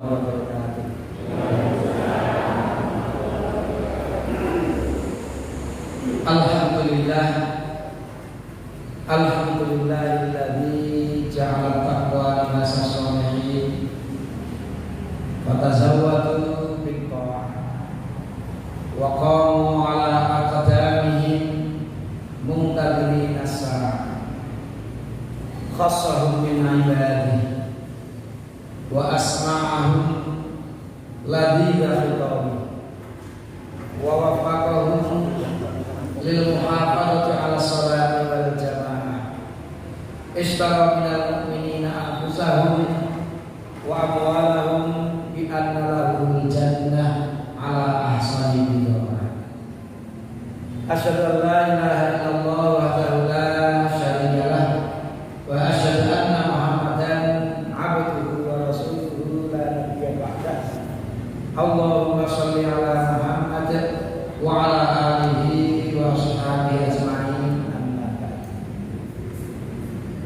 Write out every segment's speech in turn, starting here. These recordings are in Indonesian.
wabarakatuh. Alhamdulillah, alhamdulillahilladzi ja'ala taqwa limasas sholihin wa tazawwadu bittaqwa wa qamu ala aqdamihim muntadhirin as-sa'a khassahum min ibadihi wa asma'ahum ladhiga khitabi wa wafaqahum lil muhafadzati ala sholati wal jamaah ishtara minal mu'minina anfusahum wa amwalahum bi anna lahumul jannah ala ahsani bidzawah. Asyhadu an la ilaha illallah wahdahu la syarika lah wa asyhadu anna Muhammadan abduhu wa rasuluhu la nabiyya ba'dah. Allahumma shalli ala Muhammad wa ala alihi wa sahbihi ajma'in.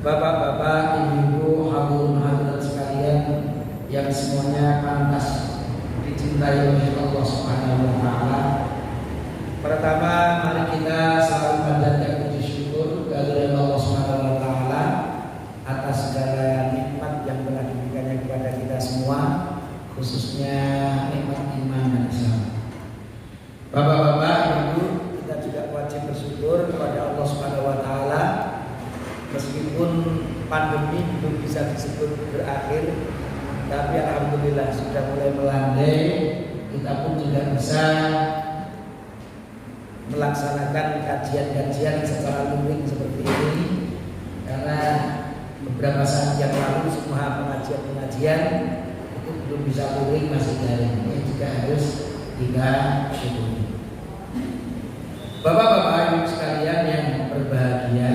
Bapak-bapak, ibu-ibu, hadirin hadirat sekalian yang semuanya pantas dicintai oleh Allah Subhanahu wa taala. Pertama, mari kita selalu panjatkan puji syukur kehadirat Allah Subhanahu wa taala atas segala nikmat yang telah diberikannya kepada kita semua, khususnya nikmat iman dan Islam. Bapak-bapak, ibu, kita juga wajib bersyukur kepada Allah Subhanahu wa taala meskipun pandemi belum bisa disebut berakhir, tapi alhamdulillah sudah mulai melandai. Kita pun juga bisa melaksanakan kajian-kajian secara luring seperti ini, karena beberapa saat yang lalu semua pengajian-pengajian itu belum bisa luring, masih daring. Ini juga harus kita syukuri. Bapak-bapak, ibu sekalian yang berbahagia,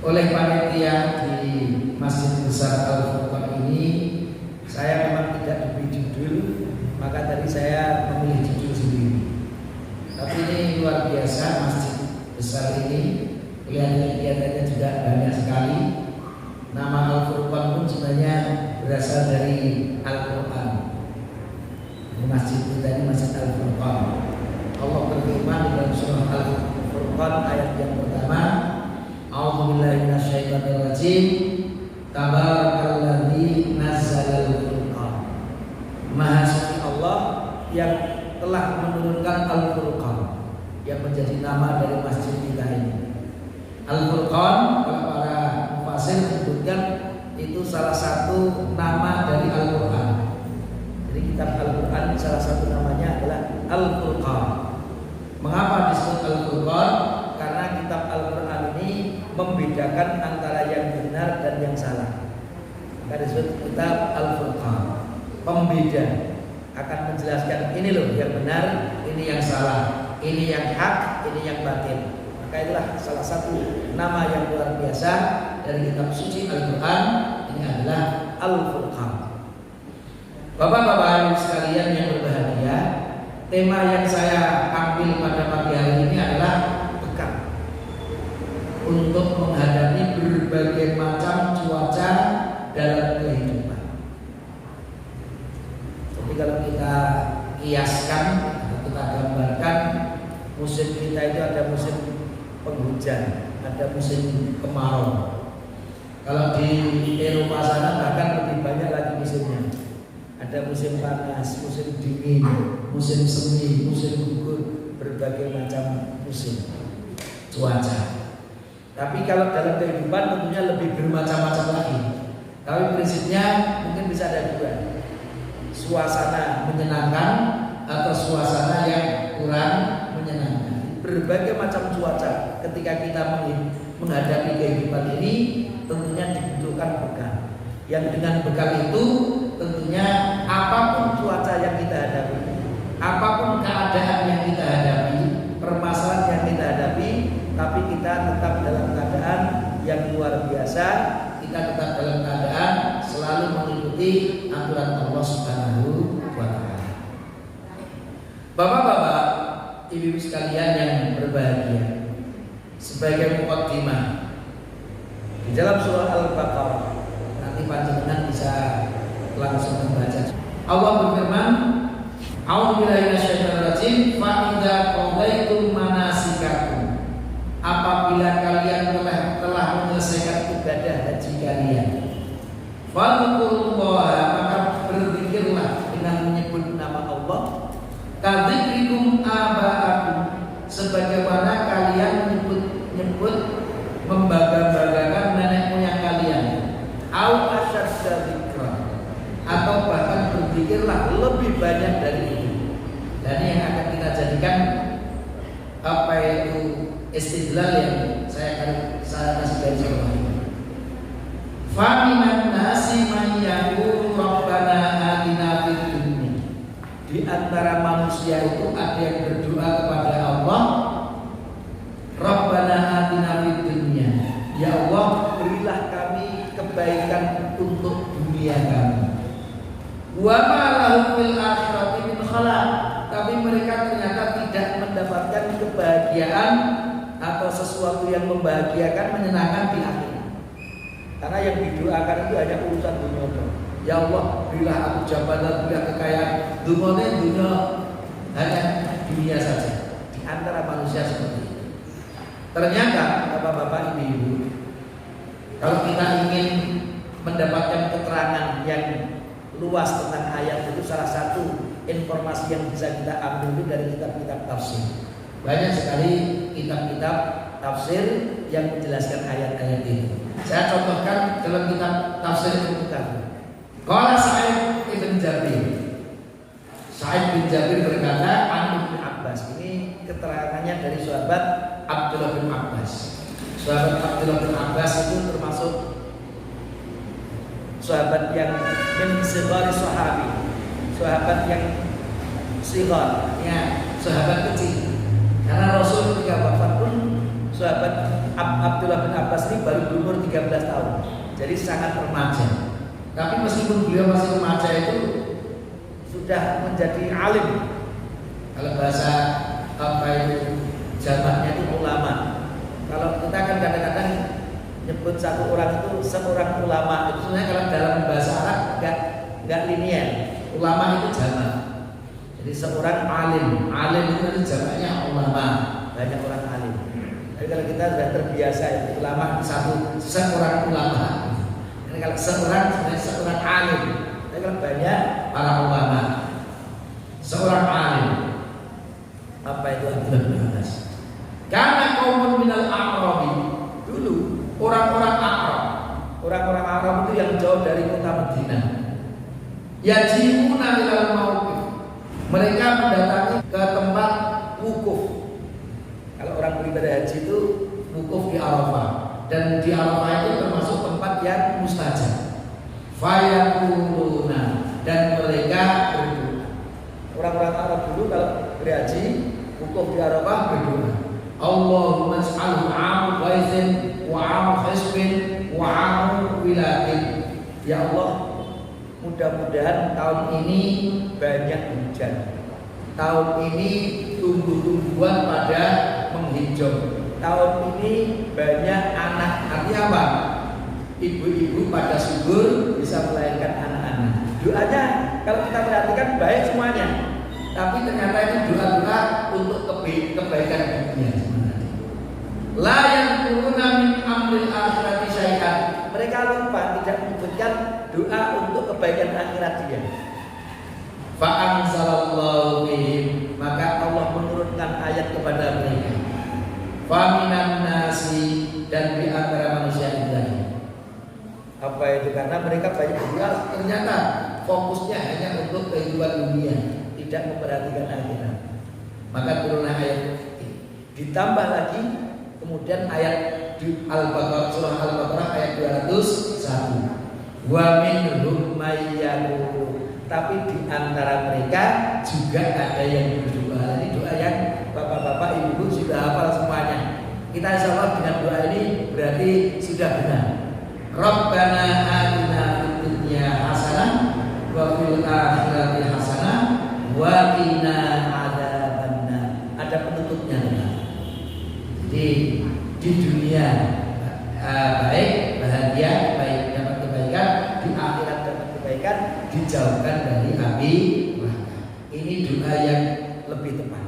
oleh panitia di Masjid Besar Al-Furqan ini, saya memang tidak diberi judul, maka tadi saya memilih judul sendiri. Tapi ini luar biasa, Masjid Besar ini kegiatannya juga banyak sekali. Nama Al-Furqan pun sebenarnya berasal dari Al-Quran. Masjid kita ini Masjid Al-Furqan. Allah berfirman di dalam surah Al-Furqan ayat yang pertama, A'udzubillahi minasyaitonir rajim. Tabarakalladzi nazzalal Furqan. Maha suci Allah yang telah menurunkan Al-Furqan, yang menjadi nama dari masjid kita ini. Al-Furqan, kalau para mufassir menyebutkan itu salah satu nama dari Al-Quran. Jadi kitab Al-Quran salah satu namanya adalah Al-Furqan. Mengapa disebut Al-Furqan? Karena kitab Al-Quran ini membedakan antara yang benar dan yang salah. Maka disebut kitab Al-Furqan, pembeda, akan menjelaskan ini loh yang benar, ini yang salah, ini yang hak, ini yang batil. Maka itulah salah satu nama yang luar biasa dari kitab suci Al-Quran. Ini adalah Al-Furqan. Bapak-bapak sekalian yang berbahagia, tema yang saya ambil pada pagi hari ini adalah bekal untuk menghadapi berbagai macam cuaca dalam kehidupan. Jadi kalau kita kiaskan atau kita gambarkan, musim kita itu ada musim penghujan, ada musim kemarau. Kalau di Eropa sana bahkan lebih banyak lagi musimnya. Ada musim panas, musim dingin, musim semi, musim gugur, berbagai macam musim cuaca. Tapi kalau dalam kehidupan tentunya lebih bermacam-macam lagi. Tapi prinsipnya mungkin bisa ada dua. Suasana menyenangkan atau suasana yang kurang menyenangkan. Berbagai macam cuaca ketika kita menghadapi kehidupan ini tentunya dibutuhkan bekal. Yang dengan bekal itu tentunya apapun cuaca yang kita hadapi, apapun keadaan yang kita hadapi, permasalahan yang kita hadapi, tapi kita tetap dalam keadaan yang luar biasa. Kita tetap dalam keadaan selalu mengikuti aturan Allah Subhanahu wa taala. Bapak-bapak, ibu-ibu sekalian yang berbahagia, sebagai muqaddimah di dalam surah Al-Baqarah, nanti panjenengan bisa langsung membaca. Allah berfirman, A'udzubillahi minasyaitonirrajim, fa idza qadaitum manasikakum. Apabila kalian telah menyelesaikan ibadah haji kalian, fadhkurullaha, maka berzikirlah dengan menyebut nama Allah, kadzikrikum aba'akum, sebagaimana kalian menyebut membangga-banggakan nenek moyang kalian, au asyadda dzikra, atau bahkan berzikirlah lebih banyak dari itu. Dan ini yang akan kita jadikan apa itu istidlal yang saya kasih dari contoh ini. Fa minan nasi man yaqulu rabbana atina fid dunya. Di antara manusia itu ada yang berdoa kepada Allah, Rabbana atina fid dunya, ya Allah berilah kami kebaikan untuk dunia kami. Wa ma lahum fil akhirati min khalaq, tapi mereka ternyata tidak mendapatkan kebahagiaan atau sesuatu yang membahagiakan, menyenangkan di akhirat. Karena yang didoakan itu hanya urusan dunia. Ya Allah, berilah aku jabatan, berilah kekayaan. Dunia hanya dunia saja. Di antara manusia seperti itu. Ternyata bapak-bapak, ibu-ibu, kalau kita ingin mendapatkan keterangan yang luas tentang ayat itu, salah satu informasi yang bisa kita ambil itu dari kitab-kitab tafsir. Banyak sekali kitab-kitab tafsir yang menjelaskan ayat-ayat itu. Saya contohkan dalam kitab tafsir Ibnu Katsir. Qala Sa'id bin Jabir. Sa'id bin Jabir berkata, an Ibnu Abbas. Ini keterangannya dari sahabat Abdullah bin Abbas. Sahabat Abdullah bin Abbas itu termasuk sahabat yang min sighari sahabi, sahabat yang sighar, ya, sahabat kecil. Karena Rasul ketika wafat pun sahabat Abdullah bin Abbas ini baru berumur 13 tahun. Jadi sangat remaja. Tapi meskipun beliau masih remaja itu sudah menjadi alim. Kalau bahasa apa itu jamaknya itu ulama. Kalau kita kan kadang-kadang nyebut satu orang itu seorang ulama, itu sebenarnya kalau dalam bahasa Arab enggak linear. Ulama itu jamak. Jadi seorang alim itu nanti jamaknya ulama, banyak orang alim. Tapi kalau kita sudah terbiasa itu ulama seorang ulama. Jadi kalau seorang alim. Tapi kalau banyak para ulama, seorang alim. Apa itu Abdullah bin Abbas? Karena kaumun minal a'rabi, dulu orang-orang Arab itu yang jauh dari kota Madinah. Yajimuna ilal mauqif, mereka mendatangi ke tempat wukuf. Kalau orang beribadah haji itu wukuf di Arafah, dan di Arafah itu termasuk tempat yang mustajab. Fayaquluna, dan mereka berdoa. Orang-orang Arab dulu kalau berhaji wukuf di Arafah berdoa, Allahumma ij'alhu 'aam ghaizin wa 'aam khasbin wa 'aam wiladin. Ya Allah, mudah-mudahan tahun ini banyak hujan. Tahun ini tumbuh-tumbuhan pada menghijau. Tahun ini banyak anak. Artinya apa? Ibu-ibu pada subur bisa melahirkan anak-anak. Doanya kalau kita perhatikan baik semuanya. Tapi ternyata itu doa-doa untuk kebaikan dunia. La yanquluna min amril akhirati syai'an. Mereka lupa tidak menyebutkan doa untuk kebaikan akhirat dia. Fa anzalallahu bihim, maka Allah menurunkan ayat kepada mereka. Fa minan nasi, dan di antara manusia itu. Apa itu? Karena mereka banyak berdoa, ternyata fokusnya hanya untuk kehidupan dunia, tidak memperhatikan akhirat. Maka turunlah ayat ini. Ditambah lagi kemudian ayat di Al-Baqarah, surah Al-Baqarah ayat 201. Wa minhum may yaqulu, tapi di antara mereka juga ada yang berdoa. Ini doa yang bapak-bapak, ibu-ibu sudah hafal semuanya. Kita insyaallah dengan doa ini berarti sudah benar. Rabbana atina fid dunya hasanah wa fil akhirati hasanah wa qina adzabannar. Ada penutupnya. Jadi di dunia baik, bahagia, baik dapat kebaikan, di akhirat dapat kebaikan, dijauhkan dari api neraka. Ini doa yang lebih tepat.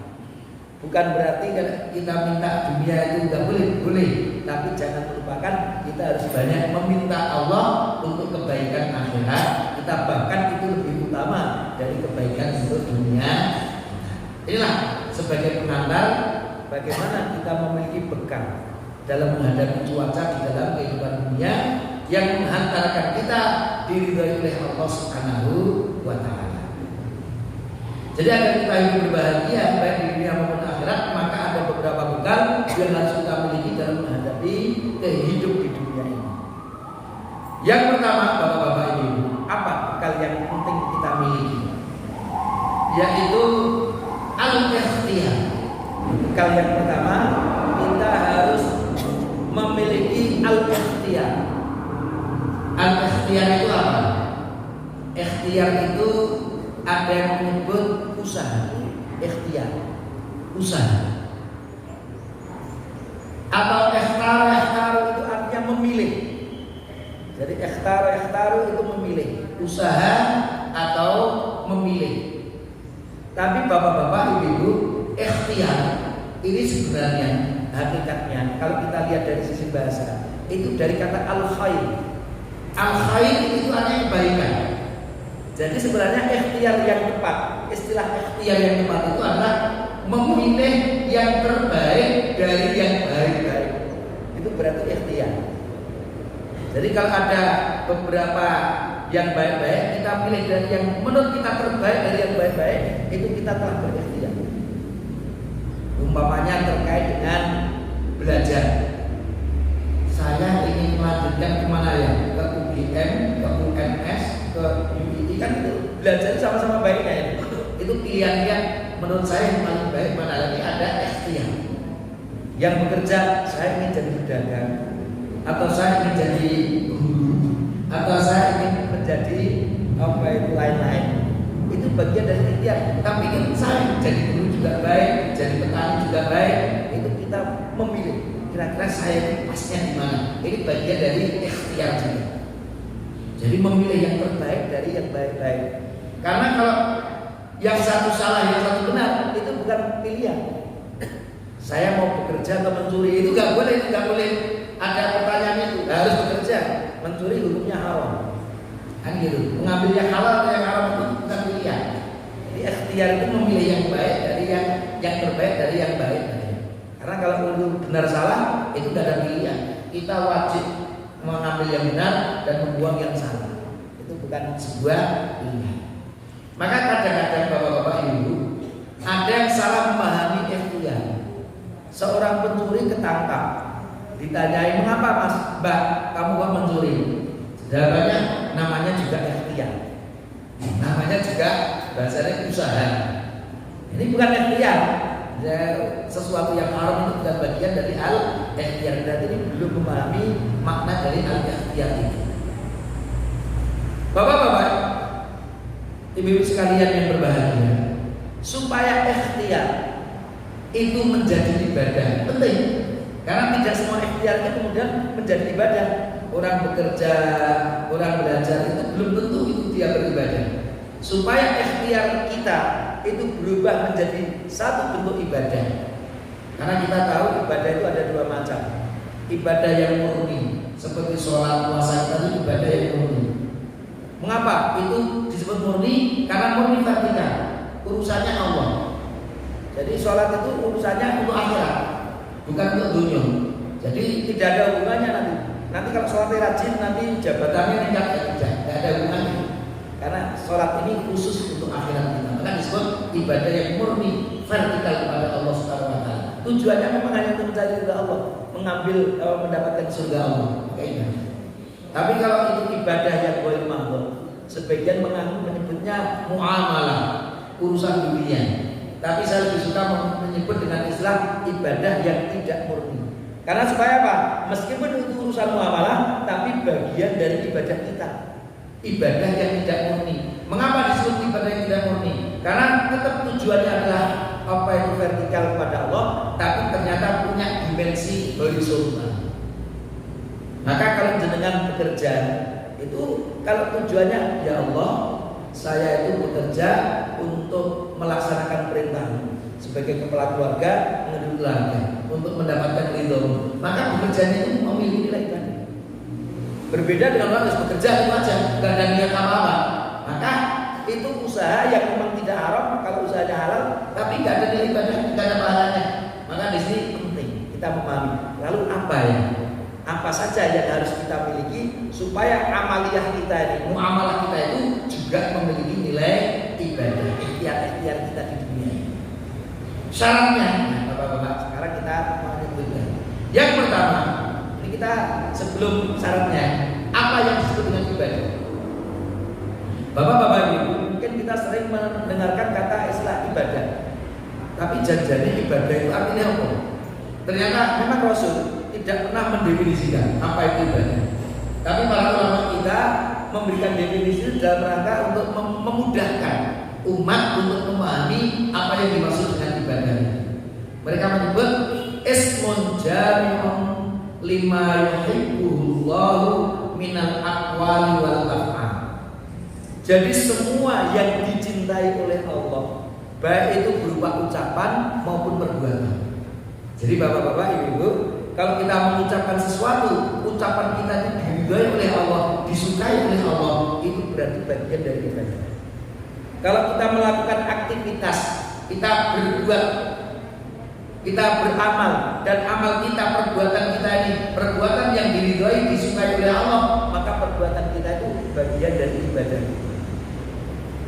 Bukan berarti kita minta dunia itu nggak boleh, tapi jangan melupakan kita harus banyak meminta Allah untuk kebaikan akhirat. Kita bahkan itu lebih utama dari kebaikan untuk dunia. Inilah sebagai pengantar bagaimana kita memiliki bekal dalam menghadapi cuaca di dalam kehidupan dunia yang menghantarkan kita diridhoi oleh Allah Subhanahu wa Ta'ala. Jadi agar kita hidup berbahagia baik di dunia maupun akhirat, maka ada beberapa bekal yang harus kita miliki dalam menghadapi hidup di dunia ini. Yang pertama, bapak-bapak ibu, apa bekal yang penting kita miliki? Yaitu al-ikhtiyar. Bekal yang pertama, kita harus memiliki al-ikhtiyar. Al-ikhtiyar itu apa? Ikhtiyar itu ada yang menyebut usaha, ikhtiyar, usaha. Atau ikhtar itu artinya memilih. Jadi ikhtar itu memilih, usaha atau memilih. Tapi bapak-bapak, ibu-ibu, ikhtiyar ini sebenarnya hakikatnya kalau kita lihat dari sisi bahasa itu dari kata al-khair. Al-khair itu artinya kebaikan. Jadi sebenarnya ikhtiar yang tepat, istilah ikhtiar yang tepat itu adalah memilih yang terbaik dari yang baik-baik. Itu berarti ikhtiar. Jadi kalau ada beberapa yang baik-baik, kita pilih dari yang menurut kita terbaik dari yang baik-baik, itu kita telah berikhtiar. Umpamanya terkait dengan belajar. Saya ingin melanjutkan kemana ya? Ke UGM, ke UNS, ke UII, kan itu belajar sama-sama baiknya ya. Itu pilihan-pilihan menurut saya yang paling baik. Mana lagi ada ikhtiar. Yang bekerja, saya ingin jadi pedagang, atau saya ingin jadi guru, atau saya ingin menjadi apa itu lain-lain. Itu bagian dari ikhtiar. Tapi kan saya jadi guru juga baik, jadi petani juga baik. Itu kita memilih. Kira-kira saya pasnya di mana? Ini bagian dari ikhtiar juga. Jadi memilih yang terbaik dari yang baik-baik. Karena kalau yang satu salah, yang satu benar, itu bukan pilihan. Saya mau bekerja atau mencuri, itu nggak boleh, Ada pertanyaan itu, harus bekerja. Mencuri hukumnya haram. Kan gitu. Mengambil yang halal atau yang haram itu bukan pilihan. Jadi ikhtiar itu memilih yang baik dari yang terbaik dari yang baik. Karena kalau itu benar salah, itu tidak ada pilihan. Kita wajib mengambil yang benar dan membuang yang salah. Itu bukan sebuah pilihan. Maka kadang-kadang bapak-bapak ibu, ada yang salah memahami ikhtiar. Seorang pencuri ketangkap, ditanyai mengapa mas, mbak, kamu kok mencuri? Jawabannya namanya juga ikhtiar. Namanya juga bahasanya usaha. Ini bukan ikhtiar. Ya, sesuatu yang haram itu bukan bagian dari al-ikhtiyar. Berarti ini belum memahami makna dari al-ikhtiyar itu. Bapak-bapak, ibu-ibu sekalian yang berbahagia, supaya ikhtiyar itu menjadi ibadah penting. Karena tidak semua ikhtiyar itu kemudian menjadi ibadah. Orang bekerja, orang belajar itu belum tentu itu dia beribadah. Supaya ikhtiyar kita itu berubah menjadi satu bentuk ibadah. Karena kita tahu ibadah itu ada dua macam. Ibadah yang murni seperti sholat, puasa, itu ibadah yang murni. Mengapa itu disebut murni? Karena murni vertikal, urusannya Allah. Jadi sholat itu urusannya untuk akhirat, bukan untuk dunia. Jadi tidak ada hubungannya nanti. Nanti kalau sholatnya rajin, nanti jabatannya tidak ada hubungannya. Karena sholat ini khusus untuk akhirat kita. Maka disebut ibadah yang murni vertikal kepada Allah Subhanahu wa Ta'ala. Tujuannya memang hanya untuk mencari ridha Allah, mendapatkan surga Allah. Tapi kalau itu ibadah yang boleh mahdoh, sebagian menyebutnya muamalah, urusan dunia. Tapi saya lebih suka menyebut dengan istilah ibadah yang tidak murni. Karena supaya apa? Meskipun itu urusan muamalah, tapi bagian dari ibadah kita. Ibadah yang tidak murni. Mengapa disebut ibadah yang tidak murni? Karena tetap tujuannya adalah apa itu vertikal kepada Allah, tapi ternyata punya dimensi horizontal. Maka kalau jenengan bekerja itu kalau tujuannya ya Allah, saya itu bekerja untuk melaksanakan perintahmu sebagai kepala keluarga, menghidupi keluarga, untuk mendapatkan ridhomu. Maka bekerjanya itu memiliki nilai ibadah. Berbeda dengan orang yang bekerja itu aja, nggak ada niat apa-apa. Maka itu usaha yang memang tidak haram kalau usahanya halal, tapi nggak ada nilai ibadah, nggak ada pahalanya. Maka di sini penting kita memahami. Lalu apa ya? Apa saja yang harus kita miliki supaya amaliyah kita ini, muamalah kita itu juga memiliki nilai ibadah, ikhtiar-ikhtiar kita di dunia. Syaratnya, nah, Bapak-bapak, sekarang kita menyebutkan. Yang pertama, ini kita sebelum syaratnya, apa yang disebut dengan ibadah? Bapak-bapak Ibu, mungkin kita sering mendengarkan kata istilah ibadah. Tapi janjinya ibadah itu artinya apa? Ternyata memang Rasul tidak pernah mendefinisikan apa itu ibadah. Tapi para ulama kita memberikan definisi dalam rangka untuk memudahkan umat untuk memahami apa yang dimaksud dengan ibadah. Mereka menyebut ismun jami'un lima yuhibbuhullahu minal aqwali wal af'al. Jadi semua yang dicintai oleh Allah, baik itu berupa ucapan maupun perbuatan. Jadi bapak-bapak, ibu-ibu, kalau kita mengucapkan sesuatu, ucapan kita itu diridhai oleh Allah, disukai oleh Allah, itu berarti bagian dari ibadah. Kalau kita melakukan aktivitas, kita berbuat, kita beramal, dan amal kita, perbuatan kita ini, perbuatan yang diridhai, disukai oleh Allah, maka perbuatan kita itu bagian dari ibadah.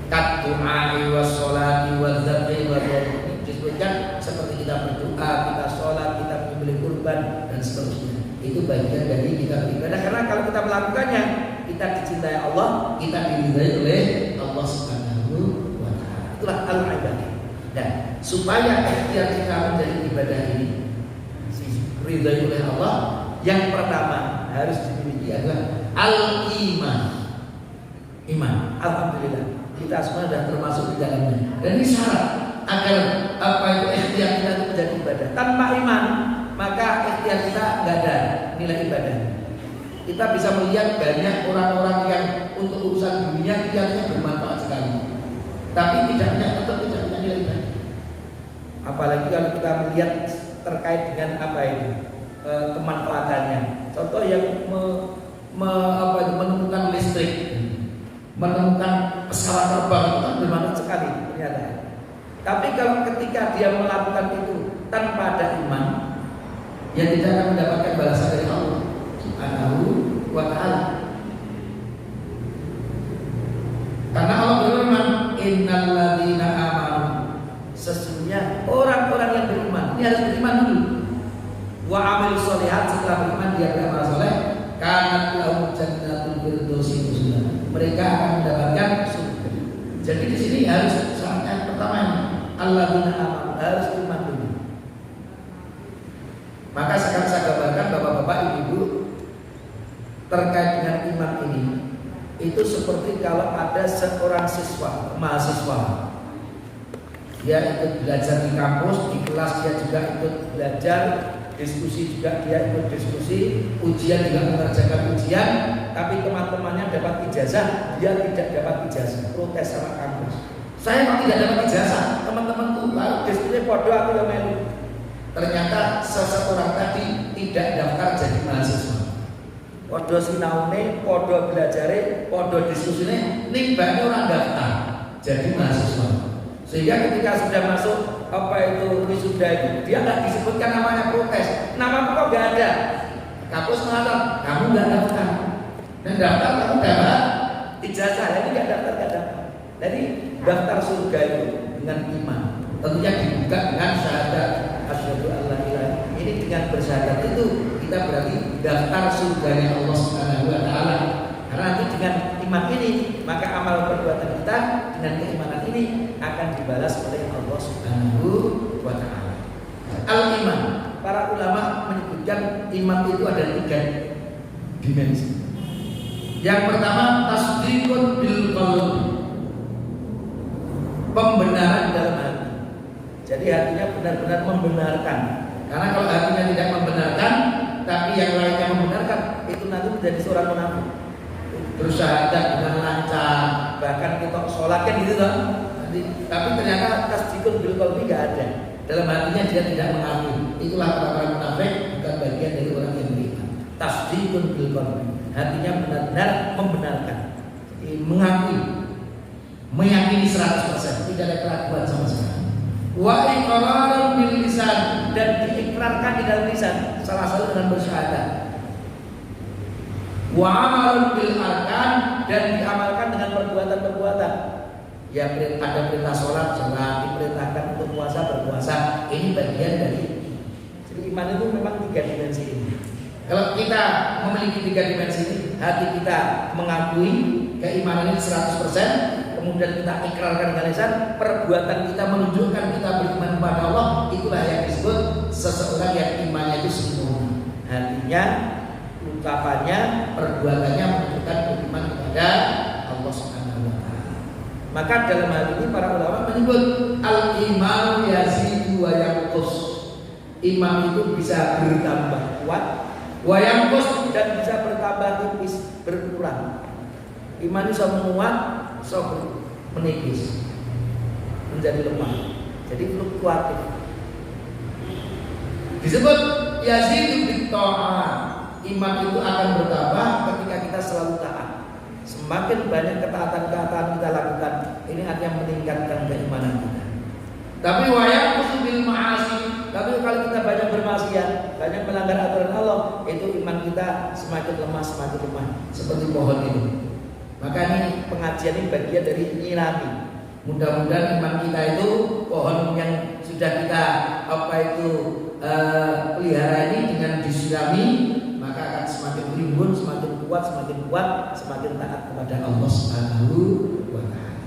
Kat-du'ai was-sholati waz-zakati wa-dzikri, disebutkan seperti kita berdoa, kita sholat, kita menyembelih kurban dan seterusnya. Itu bagian dari kita beribadah, karena kalau kita melakukannya, kita dicintai Allah, kita diridhai oleh Allah Subhanahu wa taala. Itulah al-ibadah. Dan supaya ikhtiar kita menjadi ibadah ini diridhai oleh Allah, yang pertama harus dimiliki adalah al-iman. Iman. Alhamdulillah, kita semua sudah termasuk di dalamnya. Dan ini syarat agar apa itu ikhtiar kita itu menjadi ibadah. Tanpa iman, maka ikhtiar kita nggak ada nilai ibadah. Kita bisa melihat banyak orang-orang yang untuk urusan dunia ikhtiarnya bermanfaat sekali, tapi tidak punya nilai ibadah. Apalagi kalau kita melihat terkait dengan apa ini kemanfaatannya. Contoh yang menemukan listrik, menemukan pesawat terbang, itu kan bermanfaat sekali ternyata. Tapi kalau ketika dia melakukan itu tanpa ada iman, ya tidak akan mendapatkan balasan dari Allah Subhanahu wa taala. Karena Allah berfirman, innal ladzina amanu, sesungguhnya orang-orang yang beriman, ini harus beriman dulu. Wa amilus sholihat, setelah beriman dia beramal saleh, kanat lahum jannatul firdausi nuzula, mereka akan mendapatkan surga. Jadi di sini harus syaratnya pertama, alladzina amanu, harus iman dulu. Maka sekarang saya gambarkan bapak-bapak, ibu-ibu, terkait dengan iman ini, itu seperti kalau ada seorang siswa, mahasiswa, dia ikut belajar di kampus, di kelas dia juga ikut belajar, diskusi juga dia ikut diskusi, ujian juga mengerjakan ujian, tapi teman-temannya dapat ijazah, dia tidak dapat ijazah, protes sama kampus. Saya kok tidak dapat ijazah, teman-temanku lalu diskusi podo aku yang melu. Ternyata seseorang tadi tidak daftar jadi mahasiswa. Podo sinaune, podo belajare, podo diskusine, nimbane orang daftar jadi mahasiswa. Sehingga ketika sudah masuk apa itu wisuda itu, dia nggak disebutkan namanya, protes. Namamu kok nggak ada? Kampus mengatakan kamu nggak daftar. Dan daftar kamu dapat ijazah, jadi nggak daftar. Jadi daftar surga itu dengan iman. Tentunya dibuka dengan syahadat asyhadu alla ilaha. Ini dengan bersyahadat itu kita berarti daftar surganya Allah Subhanahu wa taala. Karena nanti dengan iman ini, maka amal perbuatan kita dengan keimanan ini akan dibalas oleh Allah Subhanahu wa taala. Al-iman, para ulama menyebutkan iman itu ada 3 dimensi. Yang pertama, tasdiqun bil qalbi, pembenaran dalam hati. Jadi hatinya benar-benar membenarkan. Karena kalau hatinya tidak membenarkan, tapi yang lainnya membenarkan, itu nanti menjadi seorang munafik. Bersyahadat dengan lancar, bahkan kita sholat kan gitu toh. Tapi ternyata tasdikun bil qalbi enggak ada. Dalam hatinya dia tidak mengakui. Itulah orang-orang munafik, bukan bagian dari orang yang beriman. Tasdikun bil qalbi, hatinya benar-benar membenarkan, mengakui, meyakini 100%, tidak ada keraguan sama sekali. Wa iqrarun bil lisan, dan diikrarkan di dalam lisan, salah satu dengan bersyahadat. Wa amalun bil arkan, dan diamalkan dengan perbuatan-perbuatan. Ya, ada perintah sholat, diperintahkan untuk puasa, berpuasa. Ini bagian dari. Jadi iman itu memang 3 dimensi ini. Kalau kita memiliki 3 dimensi ini, hati kita mengakui keimanan ini 100%, kemudian kita ikrarkan dengan lisan, perbuatan kita menunjukkan kita beriman kepada Allah, itulah yang disebut seseorang yang imannya itu sempurna. Hatinya, ucapannya, perbuatannya menunjukkan beriman kepada Allah Subhanahu wa taala. Maka dalam hal ini para ulama menyebut al-iman yazidu wa yanqus. Iman itu bisa bertambah kuat, wa yanqus, dan bisa bertambah tipis, berkurang. Iman itu bisa menguat, bisa menipis, menjadi lemah, jadi fluktuatif. Disebut yazidu bit-ta'ah. Iman itu akan bertambah ketika kita selalu taat. Semakin banyak ketaatan-ketaatan kita lakukan, ini artinya meningkatkan keimanan kita. Tapi wayak bil ma'asi, tapi kalau kita banyak bermaksiat, banyak melanggar aturan Allah, itu iman kita semakin lemah, seperti pohon ini. Maka ini pengajian ini bagian dari nyirami. Mudah-mudahan iman kita itu pohon yang sudah kita pelihara ini dengan disirami, maka akan semakin rimbun, semakin kuat, semakin taat kepada Allah Subhanahu wa taala.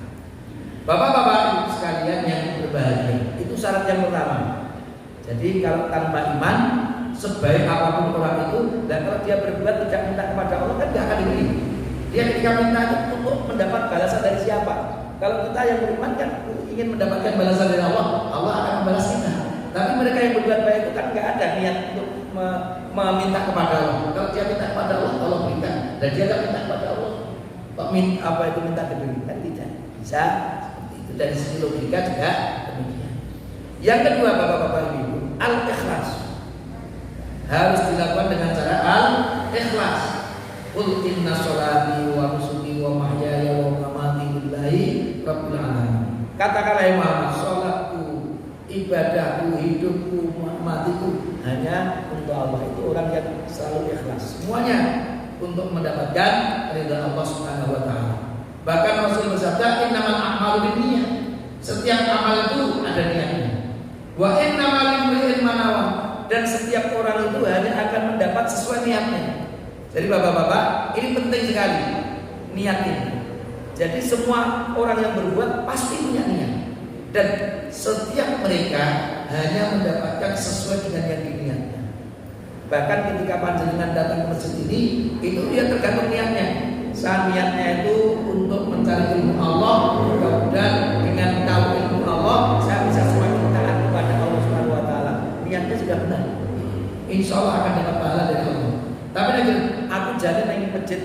Bapak-bapak Ibu sekalian yang berbahagia, itu syarat yang pertama. Jadi kalau tanpa iman, sebaik apapun orang itu, dan kalau dia berbuat tidak minta kepada Allah, kan tidak akan diberi. Dia ketika minta itu untuk mendapat balasan dari siapa? Kalau kita yang beriman kan ingin mendapatkan balasan dari Allah, Allah akan membalas kita. Tapi mereka yang berbuat baik itu kan nggak ada niat untuk meminta kepada Allah. Kalau dia minta kepada Allah, Allah berikan. Dan dia nggak minta kepada Allah, minta ke diri, kan tidak bisa seperti itu. Dari sisi logika juga demikian. Yang kedua, bapak-bapak ibu, al-ikhlas harus dilakukan dengan cara al-ikhlas. Qul inna sholati wa nusuki wa mahyaya wa mamati lillahi rabbil alamin. Katakanlah ya Muhammad, salatku, ibadahku, hidupku, matiku hanya untuk Allah. Itu orang yang selalu ikhlas. Semuanya untuk mendapatkan ridha Allah Subhanahu wa taala. Bahkan Rasul bersabda, innamal a'malu binniyat. Setiap amal itu ada niatnya. Wa innamal limri'in ma nawa. Dan setiap orang itu hanya akan mendapat sesuai niatnya. Jadi bapak-bapak, ini penting sekali niat ini. Jadi semua orang yang berbuat pasti punya niat, dan setiap mereka hanya mendapatkan sesuai dengan yang diniatkan. Bahkan ketika panjenengan datang ke masjid ini, itu dia tergantung niatnya. Saat niatnya itu untuk mencari ilmu Allah, mudah-mudahan dengan tahu ilmu Allah saya bisa semakin taat kepada Allah Subhanahu wa taala. Niatnya sudah benar, insya Allah akan dapat pahala dari Allah. Tapi lagi aku jalan nang masjid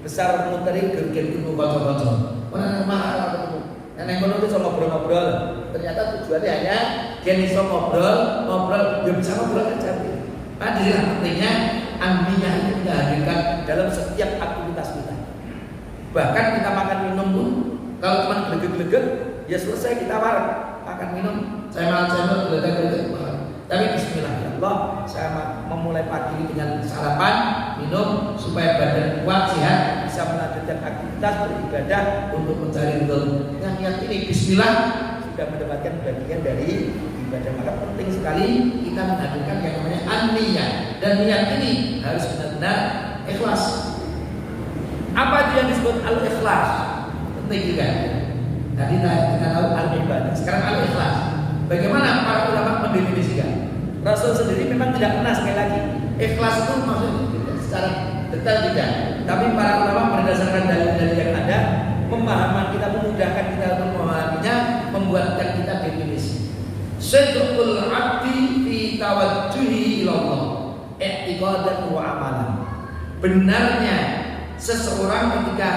besar muteri gergen kudu kanca-kanca. Ora marah aku ketemu. Nang kono itu ngobrol-ngobrol. Ternyata tujuannya hanya gen iso ngobrol, ya bisa ngobrol aja. Padahal pentingnya ambinya itu kita hadirkan dalam setiap aktivitas kita. Bahkan kita makan minum pun, kalau cuma gelegek-gelegek, ya selesai kita makan minum. Saya makan gelegek-gelegek. Tapi bismillah ya Allah, saya memulai pagi dengan sarapan, minum supaya badan kuat, sehat, bisa melanjutkan aktivitas beribadah untuk mencari ridho. Dengan niat ini bismillah sudah mendapatkan bagian dari ibadah. Maka penting sekali kita menghadirkan yang namanya an-niyah, dan niat ini harus benar-benar ikhlas. Apa itu yang disebut al-ikhlas? Penting juga. Tadi kita tahu al-ibadah, sekarang al-ikhlas. Bagaimana para ulama mendefinisikan? Rasul sendiri memang tidak pernah, sekali lagi, ikhlas itu maksudnya secara detail tidak. Tapi para ulama berdasarkan dalil-dalil yang ada, pemahaman kita, memudahkan kita untuk memahaminya, membuatkan kita definisi. Sidqul abdi fi tawajjuhi ilallah, i'tiqadan wa amalan. Benarnya seseorang ketika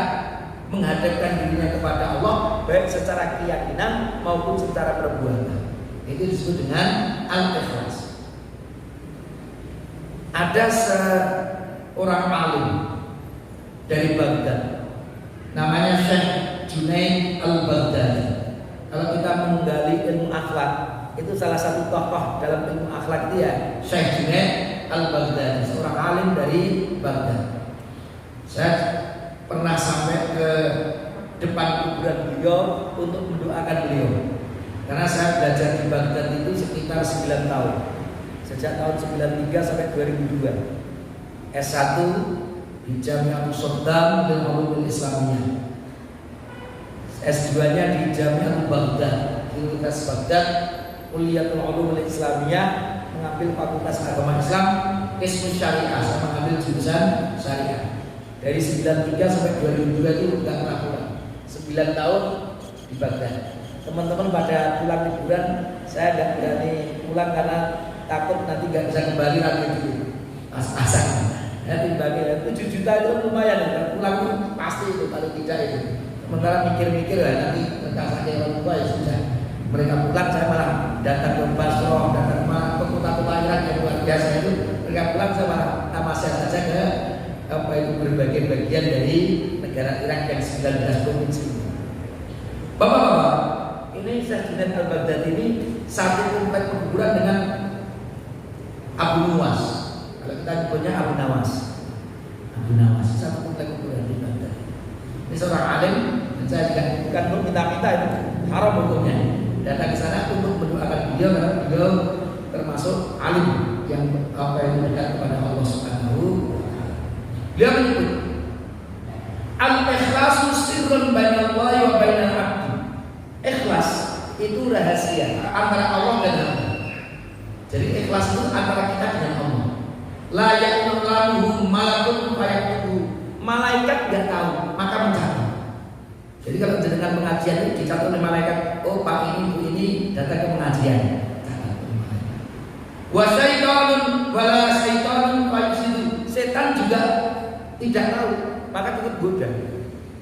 menghadapkan dirinya kepada Allah baik secara keyakinan maupun secara perbuatan. Itu disebut dengan al-ikhlas. Ada seorang alim dari Baghdad, namanya Syekh Junaid al-Baghdadi. Kalau kita menggali ilmu akhlak, itu salah satu tokoh dalam ilmu akhlak dia, Syekh Junaid al-Baghdadi, seorang alim dari Baghdad. Saya pernah sampai ke depan kuburan beliau untuk mendoakan beliau. Karena saya belajar di Baghdad itu sekitar 9 tahun. Sejak tahun 93 sampai 2002. S1 di Jami'atul Sultan dan Ulumul Islamiyah. S2-nya di Jami'atul Baghdad, Universitas Baghdad, Kuliatul Ulumul Islamiyah, mengambil Fakultas Agama Islam, Qismus Syariah, saya mengambil jurusan Syariah. Dari 93 sampai 2002 itu enggak pernah pulang. 9 tahun di Baghdad. Teman-teman pada pulang liburan, saya nggak berani pulang karena takut nanti nggak bisa kembali lagi dulu. Pas-pasan. Ya, timbangnya 7 juta itu lumayan ya. Pulang itu pasti itu paling tidak itu. Sementara mikir-mikir ya nanti kasarnya orang tua ya sudah. Mereka pulang, saya malah datang ke Basra, datang ke kota-kota Irak yang luar biasa itu. Mereka pulang saya malah tamasya saja ke apa itu berbagai bagian dari negara Irak yang 19 provinsi. Bapak-bapak, ini Syekh Junaid al-Baghdadi ini satu komplek perguruan dengan Abu Nuwas. Kalau kita punya Abu Nawas, satu komplek perguruan di Baghdad. Ini seorang alim, dan saya juga bukan untuk minta-minta itu haram hukumnya. Datang ke sana untuk mendoakan beliau karena beliau termasuk alim yang yang dekat kepada Allah Subhanahu wa taala. Beliau menyebut al-ikhlasu sirrun bainallahi wa bainal 'abdi. Ikhlas itu rahasia antara Allah dan hamba. Jadi ikhlas itu antara kita dengan Allah. La ya'lamu malakun fayaqutu. Malaikat enggak tahu, maka mencatat. Jadi kalau jenengan pengajian itu dicatat oleh malaikat, oh Pak ini Bu ini datang ke pengajian. Wa syaitanun wala syaitanun fayusidu. Setan juga tidak tahu, maka tetap goda.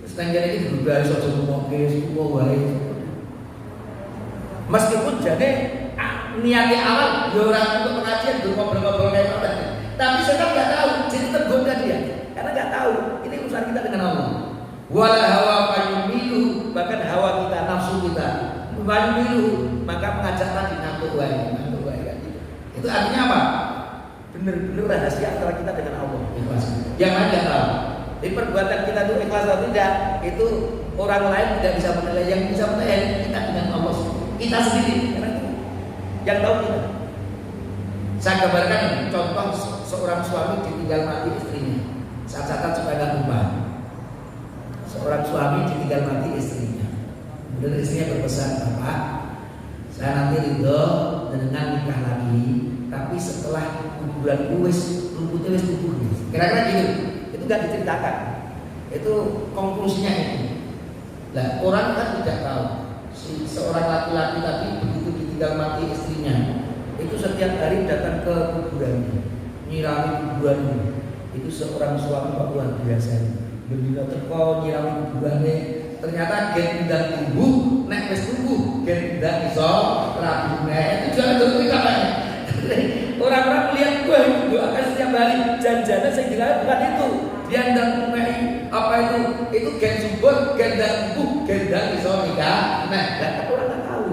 Terus tanggal ini berubah sojo ngomoke, semua wae. Meskipun jadi niatnya awal ya orang untuk pengajian ngobrol-ngobrol kayak apa, tapi setan nggak tahu, jadi tergoda dia karena nggak tahu ini urusan kita dengan Allah. Wala hawa fayumilu, bahkan hawa kita, nafsu kita fayumilu, maka mengajak tadi ngantuk wae kan. Itu artinya apa? Benar-benar rahasia antara kita dengan Allah. Ikhlas. Yang lain nggak tahu. Jadi perbuatan kita itu ikhlas atau tidak, itu orang lain tidak bisa menilai. Yang bisa menilai kita dengan Allah, kita sendiri. Karena itu yang tahu kita. Saya gambarkan contoh seorang suami ditinggal mati istrinya. Saya catat supaya nggak lupa. Seorang suami ditinggal mati istrinya. Kemudian istrinya berpesan, Bapak, saya nanti ridho dengan nikah lagi, tapi setelah kuburan wis rumputnya wis tubuh. Kira-kira gitu. Itu nggak diceritakan. Itu konklusinya itu. Nah, orang kan tidak tahu. Seorang laki-laki tadi begitu ditinggal mati istrinya, itu setiap hari datang ke kuburannya, nyirami kuburannya. Itu seorang suami kok luar biasa. Beliau teko nyirami kuburannya. Ternyata gen dan tubuh, nek wis tubuh, gen dan iso rabu. Itu jangan terus apa. Orang-orang melihat gue doakan setiap hari, janjana saya kira bukan itu. Dia dan apa itu gen subur, gen dan tubuh, gen dan iso nikah. Nah, dan orang nggak tahu.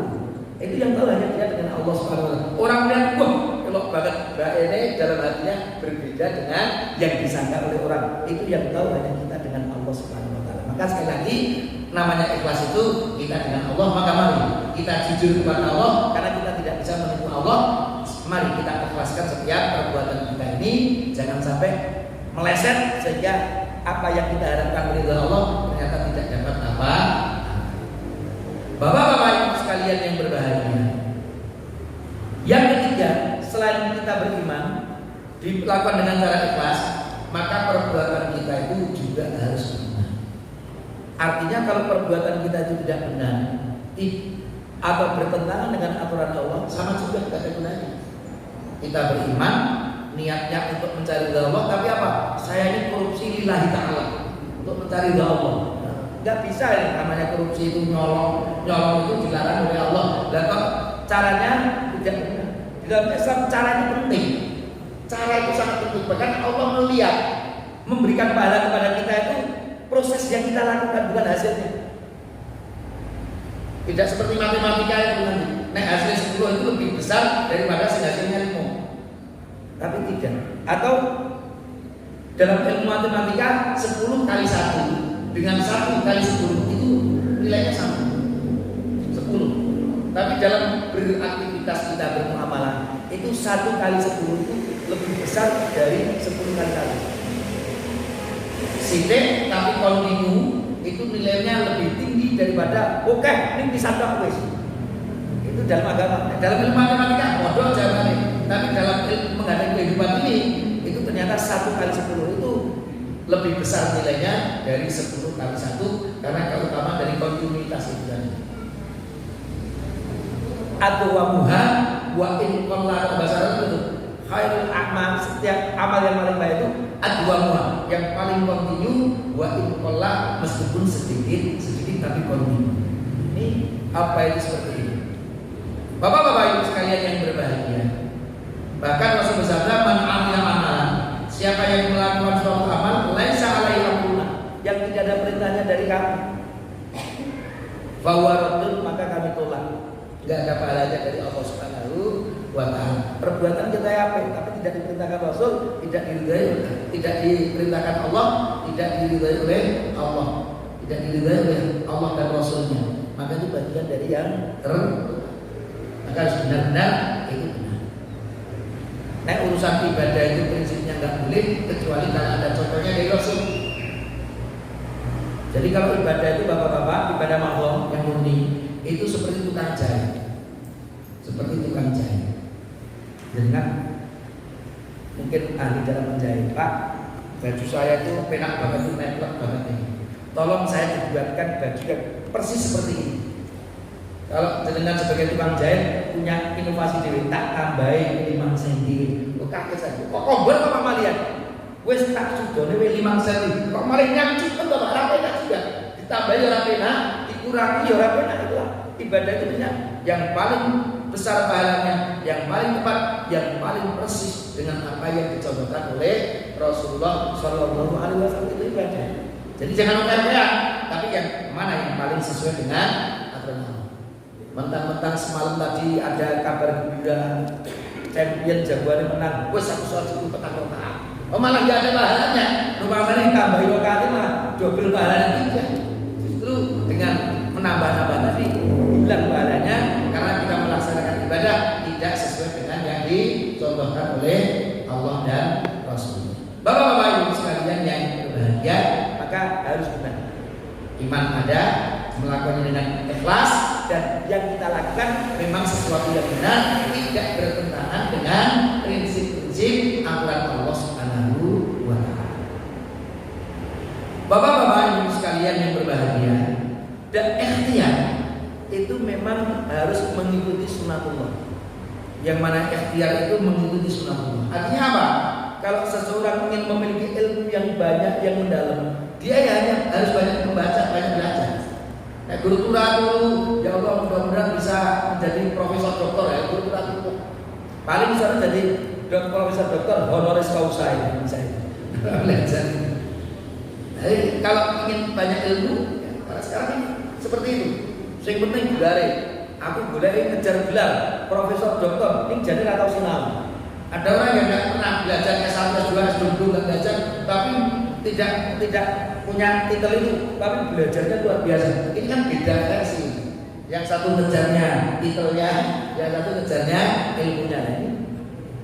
Itu yang tahu hanya dia dengan Allah Subhanahu wa taala. Orang melihat gue kalau banget mbak ini dalam hatinya berbeda dengan yang disangka oleh orang. Itu yang tahu hanya kita dengan Allah Subhanahu wa taala. Maka sekali lagi namanya ikhlas itu kita dengan Allah. Maka mari kita jujur kepada Allah karena kita tidak bisa menipu Allah. Mari kita ikhlaskan setiap perbuatan kita ini, jangan sampai meleset sehingga apa yang kita harapkan dari Allah ternyata tidak dapat apa. Bapak-bapak sekalian yang berbahagia. Yang ketiga, selain kita beriman dilakukan dengan cara ikhlas, maka perbuatan kita itu juga harus benar. Artinya kalau perbuatan kita itu tidak benar atau bertentangan dengan aturan Allah, sama juga tidak ada gunanya. Kita beriman, niatnya untuk mencari ridha Allah, tapi apa? Saya ini korupsi lillahi ta'ala, untuk mencari ridha Allah. Nggak bisa ya, namanya korupsi itu nyolong itu dilarang oleh Allah. Dan kok caranya tidak benar. Di dalam Islam cara itu penting. Cara itu sangat penting. Bahkan Allah melihat memberikan pahala kepada kita itu proses yang kita lakukan, bukan hasilnya. Tidak seperti matematika itu nanti. Nek hasil 10 itu lebih besar daripada hasilnya 5. Tapi tidak. Atau dalam ilmu matematika 10 kali 1 dengan 1 kali 10 itu nilainya sama 10. Tapi dalam beraktivitas kita bermuamalah itu 1 kali 10 itu lebih besar dari 10 kali 1. Sidik tapi kontinu itu nilainya lebih tinggi daripada oke, ini bisa tak wes. Itu dalam agama. Dalam ilmu matematika bodoh jawabannya. Tapi dalam ilmu menghadapi kehidupan ini itu ternyata 1 kali 10 itu lebih besar nilainya dari 10 kali 1 karena keutamaan dari kontinuitas itu tadi. Adwamuha wa in qalla basara itu khairul a'mal, setiap amal yang paling baik itu adwamuha, yang paling kontinu, wa in qalla meskipun sedikit tapi kontinu. Ini apa itu seperti ini? Bapak-bapak ibu sekalian yang berbahagia. Bahkan Rasul bersabda, man amila amalan, siapa yang melakukan suatu amal laisa alaihi amruna, yang tidak ada perintahnya dari kami, fahuwa raddun, maka kami tolak. Enggak ada pahalanya dari Allah Subhanahu wa taala. Perbuatan kita apa? Tapi tidak diperintahkan Rasul, tidak diperintahkan Allah, tidak diridhai oleh Allah, tidak diridhai oleh Allah dan Rasulnya. Maka itu bagian dari yang maka harus benar-benar itu benar. Nah, urusan ibadah itu prinsipnya nggak boleh kecuali kalau ada contohnya dari Rasul. Jadi kalau ibadah itu bapak-bapak, ibadah mahdoh yang murni itu seperti tukang jahit, Jadi kan mungkin ahli dalam menjahit, Pak, baju saya itu penak banget, itu nemplek banget ini. Tolong saya dibuatkan baju yang persis seperti ini. Kalau jenengan sebagai tukang jahit punya inovasi dewi, tak tambahin 5 cm. Kok kaget saja. Kok kober apa malian? Wes tak sudone 5 cm. Kok malah nyangcut kan Bapak rapi tak juga. Ditambahi ora penak, dikurangi ora penak. Itulah ibadah itu yang paling besar pahalanya, yang paling tepat, yang paling persis dengan apa yang dicontohkan oleh Rasulullah Shallallahu Alaihi Wasallam itu ibadah. Jadi jangan lupa tapi yang mana yang paling sesuai dengan aturan. Mentang-mentang semalam tadi ada kabar gembira champion jagoannya menang, wes aku soal itu petang kota. Oh malah gak ada pahalanya, rupanya tambahin lokasi mah double pahalanya tidak. Justru dengan menambah-nambah tadi hilang pahalanya karena kita melaksanakan ibadah tidak sesuai dengan yang dicontohkan oleh Allah dan Rasul. Bapak-bapak ibu sekalian yang berbahagia, maka harus benar. Iman ada, melakukannya dengan ikhlas, dan yang kita lakukan memang sesuatu yang benar, tidak bertentangan dengan prinsip-prinsip aturan Allah Subhanahu wa taala. Bapak-bapak ibu sekalian yang berbahagia, dan ikhtiar itu memang harus mengikuti sunatullah. Yang mana ikhtiar itu mengikuti sunatullah. Artinya apa? Kalau seseorang ingin memiliki ilmu yang banyak, yang mendalam, dia hanya harus banyak membaca, banyak belajar. Nah, guru tura dulu, ya Allah mudah-mudahan bisa menjadi profesor doktor ya, guru tura dulu. Paling bisa jadi profesor doktor honoris causa ya, misalnya. Belajar. Jadi kalau ingin banyak ilmu, ya, pada sekarang ini seperti itu. Yang penting gelare. Aku boleh ngejar gelar profesor doktor, ini jadi atau sinau. Ada orang yang nggak pernah belajar S1, S2, S2 nggak belajar, tapi tidak punya titel itu, tapi belajarnya luar biasa. Ini kan beda versi. Yang satu ngejarnya titelnya, yang satu ngejarnya ilmunya. Ini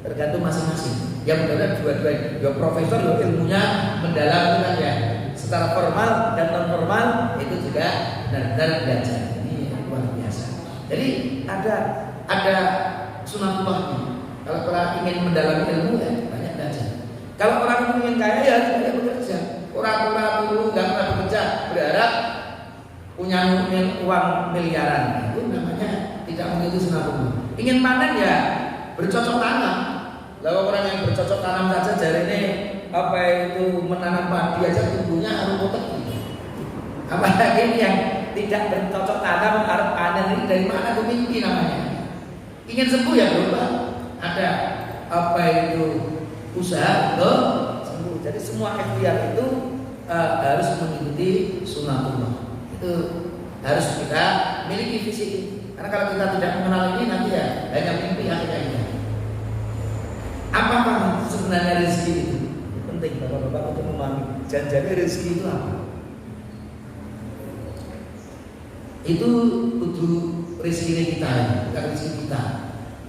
tergantung masing-masing. Yang benar dua-duanya. Ya profesor, ya ilmunya mendalam itu kan ya. Secara formal dan non formal itu juga benar-benar belajar. Ini luar biasa. Jadi ada sunatullahnya. Kalau orang ingin mendalami ilmu ya banyak belajar. Kalau orang ingin kaya ya banyak bekerja. Orang-orang dulu nggak pernah bekerja berharap punya uang miliaran, itu namanya tidak mengikuti sunatullah. Ingin panen ya bercocok tanam. Lalu orang yang bercocok tanam saja jari ini apa itu menanam padi aja tumbuhnya harus potek gitu. Apalagi ini yang tidak bercocok tanam, harus panen, ini dari mana tuh mimpi namanya? Ingin sembuh ya berubah. Ada apa itu usaha untuk sembuh. Jadi semua ikhtiar itu harus mengikuti sunatullah. Itu harus kita miliki visi ini. Karena kalau kita tidak mengenal ini nanti ya hanya mimpi akhirnya kita. Apa sebenarnya rezeki itu? Penting bapak-bapak untuk memahami. Janji rezeki itu apa? Itu kudu rezeki kita, bukan rezeki kita.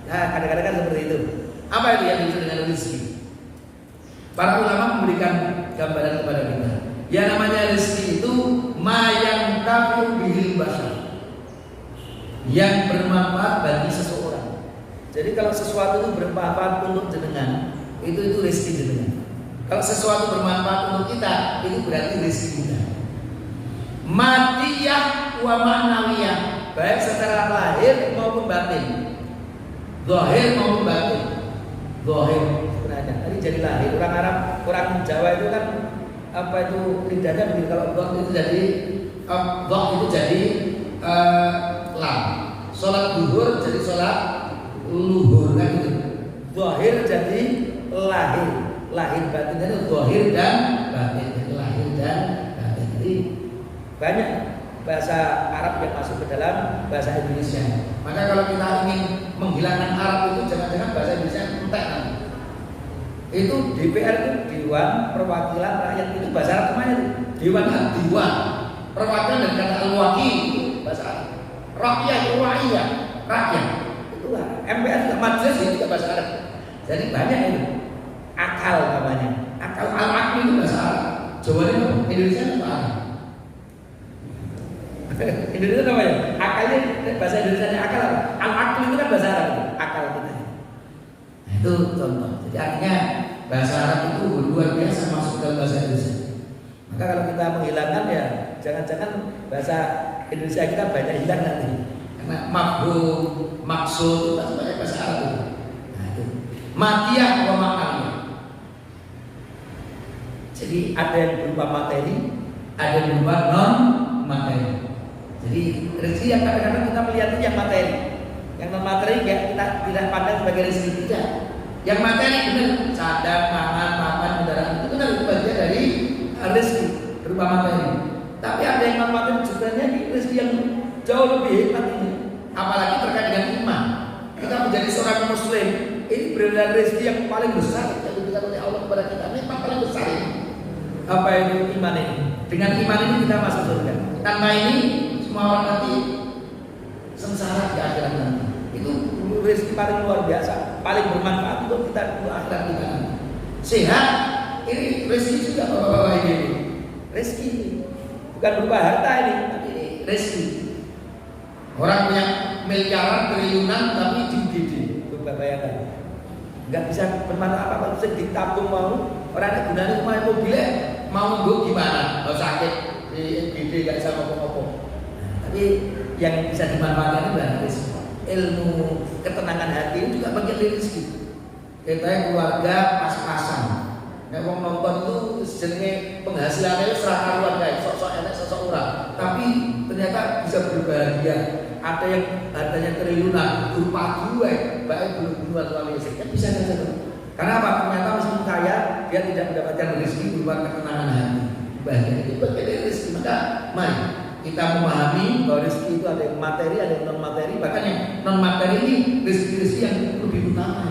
Nah, kadang-kadang kan seperti itu. Apa itu yang disebut dengan rezeki? Para ulama memberikan gambaran kepada kita. Yang namanya rezeki itu mayang tafiu bihil basar, yang bermanfaat bagi seseorang. Jadi kalau sesuatu itu bermanfaat untuk jenengan, itu rezeki jenengan. Kalau sesuatu bermanfaat untuk kita, itu berarti rezeki kita. Madiyah wa ma'nawiyah, baik secara lahir maupun batin, zahir maupun batin. Zahir sebenarnya tadi jadi lahir. Orang Arab, orang Jawa itu kan apa itu lidahnya begitu. Kalau dhah itu jadi dhah itu jadi lam. Salat zuhur jadi salat luhur kan gitu. Zahir jadi lahir, lahir batin jadi zahir dan batin. Jadi lahir dan batin. Jadi banyak bahasa Arab yang masuk ke dalam bahasa Indonesia. Maka kalau kita ingin menghilangkan Arab itu jangan-jangan bahasa Indonesia entek nanti. Itu DPR itu Dewan Perwakilan Rakyat, itu bahasa Arab namanya Dewan Dewan Perwakilan dan kata al-waki itu bahasa Arab. Rakyat rakyat rakyat itu MPR juga majelis itu juga bahasa Arab. Jadi banyak itu. Akal namanya. Akal al-aqli itu bahasa Arab. Jawa itu Indonesia itu Arab. Indonesia namanya akalnya bahasa Indonesia akal apa? Al-aqli itu kan bahasa Arab itu. Akal kita. Nah, itu contoh. Jadi artinya bahasa Arab itu luar biasa masuk dalam bahasa Indonesia. Maka kalau kita menghilangkan ya jangan-jangan bahasa Indonesia kita banyak hilang nanti. Karena mafhum, maksud itu pasti banyak bahasa Arab itu. Nah itu matiyah wa ma'nawiyah. Jadi ada yang berupa materi, ada yang berupa non materi. Jadi rezeki yang kadang-kadang kita melihat itu yang materi, yang non materi ya kita tidak pandang sebagai rezeki tidak. Yang materi benar, cadar, pangan, papan, kendaraan itu kan bagian dari rezeki berupa materi. Tapi ada yang non materi sebenarnya rezeki yang jauh lebih hebat ini. Apalagi terkait dengan iman. Kita menjadi seorang muslim, ini benar rezeki yang paling besar yang diberikan oleh Allah kepada kita. Nikmat paling besar ini. Apa itu iman ini? Dengan iman ini kita masuk surga. Tanpa ini semua orang nanti sengsara di akhirat nanti. Itu rezeki paling luar biasa, paling bermanfaat untuk kita untuk akhirat kita nanti. Sehat, ini rezeki juga bapak-bapak ini. Rezeki ini bukan berupa harta ini, tapi ini rezeki. Orang punya miliaran, triliunan, tapi di UGD, coba bayangkan. Nggak bisa bermanfaat apa-apa, bisa ditabung mau. Orang ada gunanya cuma mobilnya, mau gue gimana? Kalau sakit di UGD nggak bisa ngomong-ngomong. Tapi yang bisa dimanfaatkan itu adalah rezeki. Ilmu ketenangan hati itu juga bagian dari rezeki. Kita keluarga pas-pasan. Nek wong nonton itu jenenge penghasilannya serah karuan guys, sok-sok enak sok-sok ora. Tapi ternyata bisa berbahagia. Ada yang hartanya triliunan, berupa gue, baik belum suami istri, kan bisa saja. Karena apa? Ternyata meskipun kaya, dia tidak mendapatkan rezeki berupa ketenangan hati. Bahagia itu bagian dari rezeki. Maka mari kita memahami bahwa rezeki itu ada yang materi, ada yang non materi. Bahkan yang non materi ini rezeki-rezeki yang lebih utama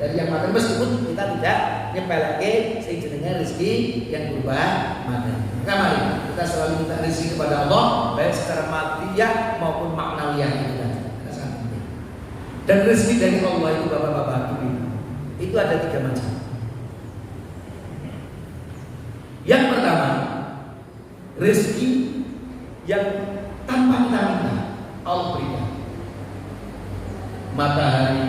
dari yang materi, meskipun kita tidak nyepelake sing jenenge rezeki yang berupa materi. Maka mari kita selalu minta rezeki kepada Allah, baik secara madiyah maupun maknawiyah kita. Dan rezeki dari Allah itu bapak-bapak itu ada 3 macam. Yang pertama, rezeki yang tanpa kita minta Allah berikan. Matahari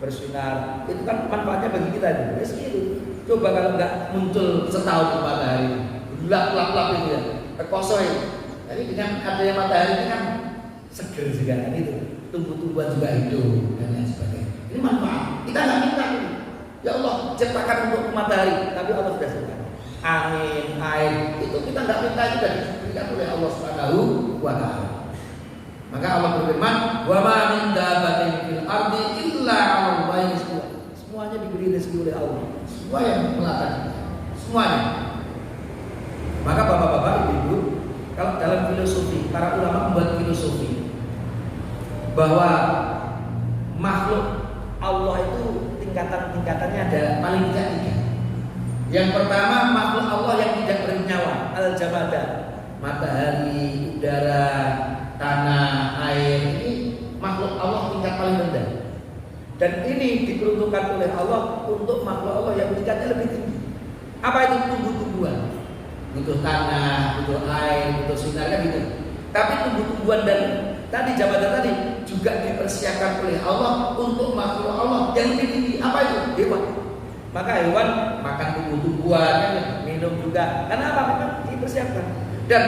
bersinar itu kan manfaatnya bagi kita itu. Rezeki itu. Coba kalau nggak muncul setahun matahari, lap itu ya, kosong. Tapi dengan adanya matahari ini kan seger juga kan itu. Tumbuh-tumbuhan juga hidup dan lain sebagainya. Ini manfaat. Kita nggak minta ini. Ya Allah ciptakan untuk matahari, tapi Allah sudah ciptakan. angin, air, itu kita nggak minta, itu dari diberikan oleh Allah Subhanahu wa Ta'ala. Maka Allah berfirman, "Wa ma min dabbatin fil ardi illa 'alallahi rizquha." Semuanya diberi rezeki oleh Allah. Semua yang melata, semuanya. Maka bapak-bapak, ibu-ibu, kalau dalam filosofi, para ulama membuat filosofi bahwa makhluk Allah itu tingkatan-tingkatannya ada paling tidak 3. Yang pertama, makhluk Allah yang tidak bernyawa, al-jamadah, matahari, udara, tanah, air, ini makhluk Allah tingkat paling rendah. Dan ini diperuntukkan oleh Allah untuk makhluk Allah yang tingkatnya lebih tinggi. Apa itu? Tumbuh-tumbuhan, butuh tanah, butuh air, butuh sinar, kan gitu. Tapi tumbuh-tumbuhan dan tadi jabatan tadi juga dipersiapkan oleh Allah untuk makhluk Allah yang lebih tinggi. Apa itu? Hewan. Maka hewan makan tumbuh-tumbuhan, minum juga. Karena apa? Memang dipersiapkan. Dan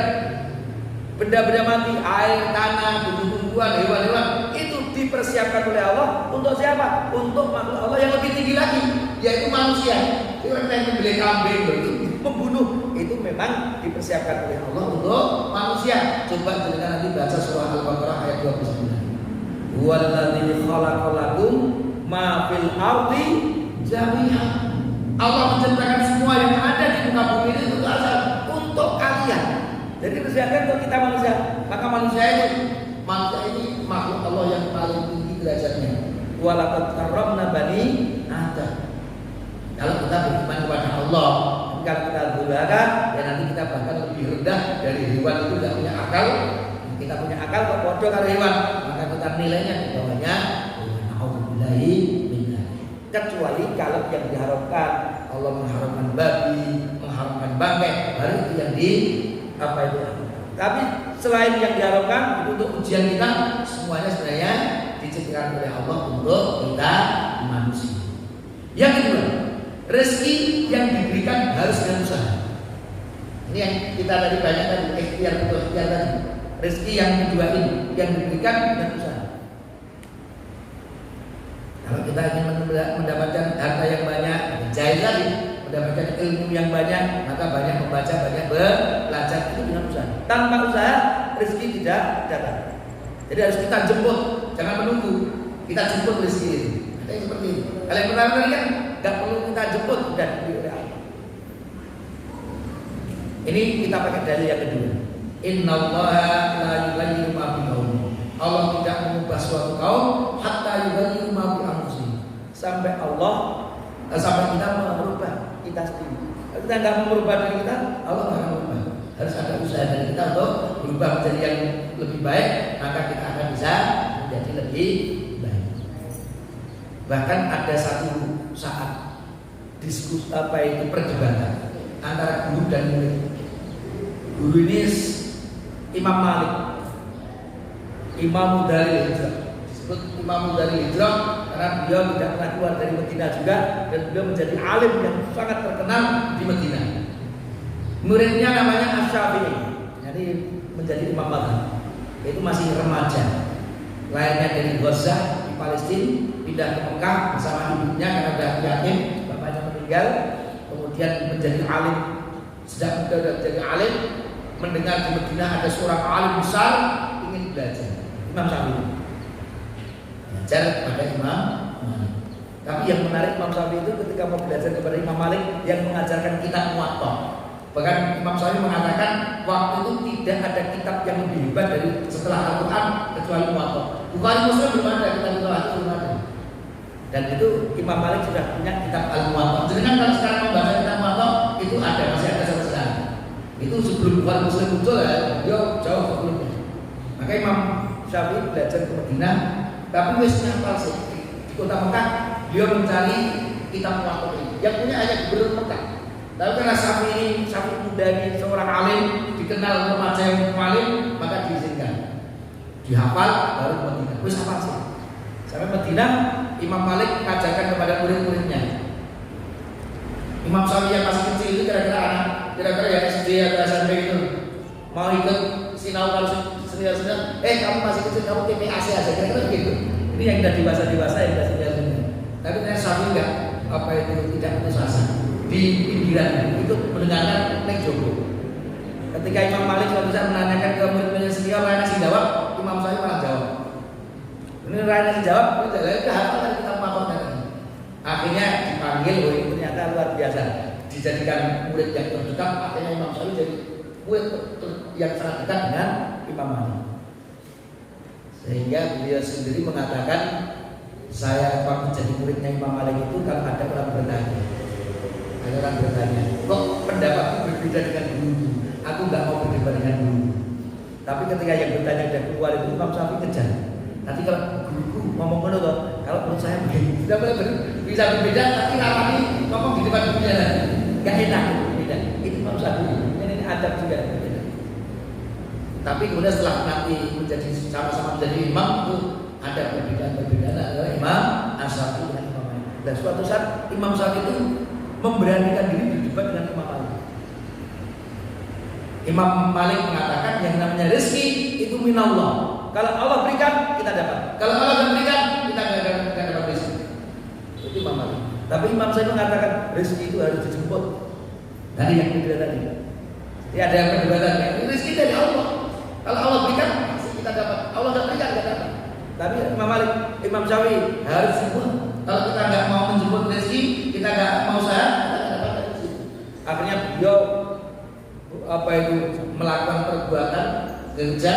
benda-benda mati, air, tanah, tumbuh-tumbuhan, hewan-hewan itu dipersiapkan oleh Allah untuk siapa? Untuk makhluk Allah yang lebih tinggi lagi, yaitu manusia. Orang yang membeli kambing itu membunuh, itu memang dipersiapkan oleh Allah untuk manusia. Coba kita nanti baca surah Al-Baqarah ayat 29. Huwallazi khalaqalakum ma fil ardi jami'an. Allah menciptakan semua yang ada di muka bumi ini untuk kalian. Jadi persiapkan untuk kita manusia. Maka manusia ini makhluk Allah yang paling tinggi derajatnya. Wa laqad karramna bani Adam. Kalau kita beriman kepada Allah, kalau kita durhaka, ya nanti kita bahkan lebih rendah dari hewan itu tidak punya akal. Kita punya akal kok bodoh kalau hewan, maka kita nilainya di bawahnya. Nauzubillahi minzalik. Kecuali kalau yang diharamkan, Allah mengharamkan babi, mengharamkan bangkai, baru itu yang di apa itu. Tapi selain yang diharamkan, itu untuk ujian kita, semuanya sebenarnya diciptakan oleh Allah untuk kita manusia. Yang kedua, rezeki yang diberikan harus dengan usaha. Ini yang kita tadi banyak tadi ikhtiar tadi. Rezeki yang kedua ini yang diberikan dengan usaha. Kalau kita ingin mendapatkan harta yang banyak, jahil lagi, mendapatkan ilmu yang banyak, maka banyak membaca, banyak belajar, itu dengan usaha. Tanpa usaha rezeki tidak datang. Jadi harus kita jemput, jangan menunggu. Kita jemput rezeki itu. Ada yang seperti itu. Kalau yang pertama tadi kan nggak perlu kita jemput dan diberi oleh Allah. Ini kita pakai dalil yang kedua. Innallaha la yughayyiru ma biqaumin. Allah tidak mengubah suatu kaum hatta yughayyiru ma bi anfusihim. Sampai kita merubah kita sendiri. Kalau kita nggak merubah diri kita, Allah nggak akan merubah. Harus ada usaha dari kita untuk berubah menjadi yang lebih baik, maka kita akan bisa menjadi lebih baik. Bahkan ada satu saat diskusi perdebatan antara guru dan murid. Guru ini Imam Malik, Imam dari Hijrah. Disebut Imam dari Hijrah karena beliau tidak pernah keluar dari Madinah juga, dan beliau menjadi alim yang sangat terkenal di Madinah. Muridnya namanya Asy-Syafi'i, jadi menjadi Imam Malik. Itu masih remaja, lahirnya dari Gaza di Palestina, pindah ke Mekah bersama ibunya karena sudah yatim, bapaknya meninggal. Kemudian menjadi alim, sejak muda sudah menjadi alim. Mendengar di Madinah ada seorang alim besar, ingin belajar. Imam Syafi'i belajar kepada Imam Malik. Tapi yang menarik Imam Syafi'i itu ketika mau belajar kepada Imam Malik yang mengajarkan kitab Muwatta. Bahkan Imam Syafi'i mengatakan waktu itu tidak ada kitab yang lebih hebat dari setelah Al-Quran kecuali Muwatta. Bukhari Muslim belum ada, kitab itu belum ada. Dan itu Imam Malik sudah punya kitab Al-Muwatta. Jadi kan kalau sekarang membaca kitab Muwatta itu ada, masih ada sampai sekarang. Itu sebelum Bukhari Muslim muncul ya, dia jauh sebelumnya. Maka Imam Syafi'i belajar ke Madinah, tapi wesnya palsu di kota Mekah. Dia mencari kitab Muwatta ini. Yang punya hanya Gubernur Mekah. Tapi karena Syafi'i muda ini seorang alim, dikenal remaja yang alim, maka diizinkan, dihafal baru ke Madinah. Wes hafal sih. Sampai Madinah, Imam Malik mengajarkan kepada murid-muridnya. Imam Syafi'i yang masih kecil itu kira-kira ya SD atau SMP itu mau ikut sinau kalau senior, kamu masih kecil, kamu TPAC aja, kira-kira begitu. Ini yang sudah dewasa yang sudah senior. Tapi ternyata Syafi'i enggak, apa itu tidak putus asa. di pinggiran itu mendengarkan nek jogo. Ketika Imam Malik suatu saat menanyakan ke murid-muridnya senior, Rana si jawab, Imam Syafi'i malah jawab. Ini Rana si jawab, itu hafal kita melaporkan. Akhirnya dipanggil, oh ini ternyata luar biasa. Dijadikan murid yang terdekat, akhirnya Imam Syafi'i jadi murid yang sangat dekat dengan Imam Malik. Sehingga beliau sendiri mengatakan, saya waktu jadi muridnya Imam Malik itu kalau ada orang bertanya, kok pendapatku berbeda dengan guru? Aku nggak mau berdebat dengan guru. Tapi ketika yang bertanya dan keluar itu Imam Syafi'i kejar. Nanti kalau guruku ngomong ngono, kalau menurut saya begini, tidak boleh bisa berbeda, tapi rapani ngomong di depan gurunya, nggak enak, beda. Itu Imam Syafi'i. Ini adab juga. Tapi kemudian setelah nanti menjadi sama-sama menjadi imam itu ada perbedaan adalah Imam Asy-Syafi'i dengan Imam Malik. Dan suatu saat Imam Syafi'i itu memberanikan diri berdebat dengan Imam Malik. Imam Malik mengatakan yang namanya rezeki itu minallah. Kalau Allah berikan kita dapat. Kalau Allah tidak berikan kita nggak dapat rezeki. Itu Imam Malik. Tapi Imam Syafi'i mengatakan rezeki itu harus dijemput dari yang berbeda tadi. Ya ada yang perdebatan. Rezeki dari Allah. Kalau Allah berikan kita dapat. Allah tidak berikan kita dapat. Tapi Imam Syafi'i harus jemput. Kalau kita nggak mau menjemput rezeki, kita nggak mau usaha, kita nggak dapat rezeki. Akhirnya beliau melakukan perbuatan kerja,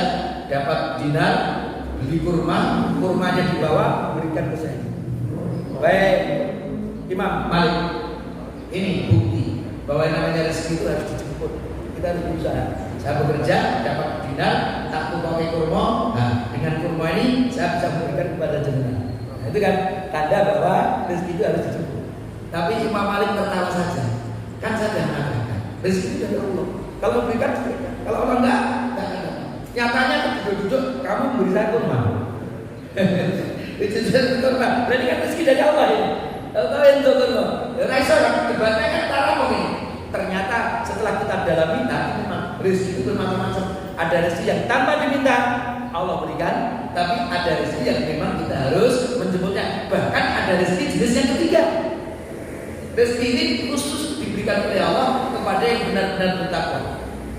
dapat dinar, beli kurmanya dibawa, berikan ke saya. Baik, Imam Malik, ini bukti bahwa yang namanya rezeki itu harus dijemput. Kita harus berusaha. Saya bekerja, dapat dinar, tak pakai kurma. Nah, dengan kurma ini saya bisa memberikan kepada jenengan. Nah, itu kan tanda bahwa rezeki itu harus dijemput. Tapi Imam Malik tertawa saja. Kan saya sudah mengatakan, rezeki itu dari Allah. Kalau berikan, kalau Allah enggak ada. Nyatanya duduk-duduk, kamu memberi saya kurma. Itu jadi kurma. Berarti kan rezeki dari Allah ini. Tahu itu kurma. Raisa debatnya kan tarawih ini. Ternyata setelah kita dalami, memang rezeki itu bermacam-macam. Ada rezeki yang tanpa diminta Allah berikan, tapi ada rezeki yang memang kita harus menjemputnya. Bahkan ada rezeki jenis yang ketiga. Rezeki ini khusus diberikan oleh Allah kepada yang benar-benar bertakwa.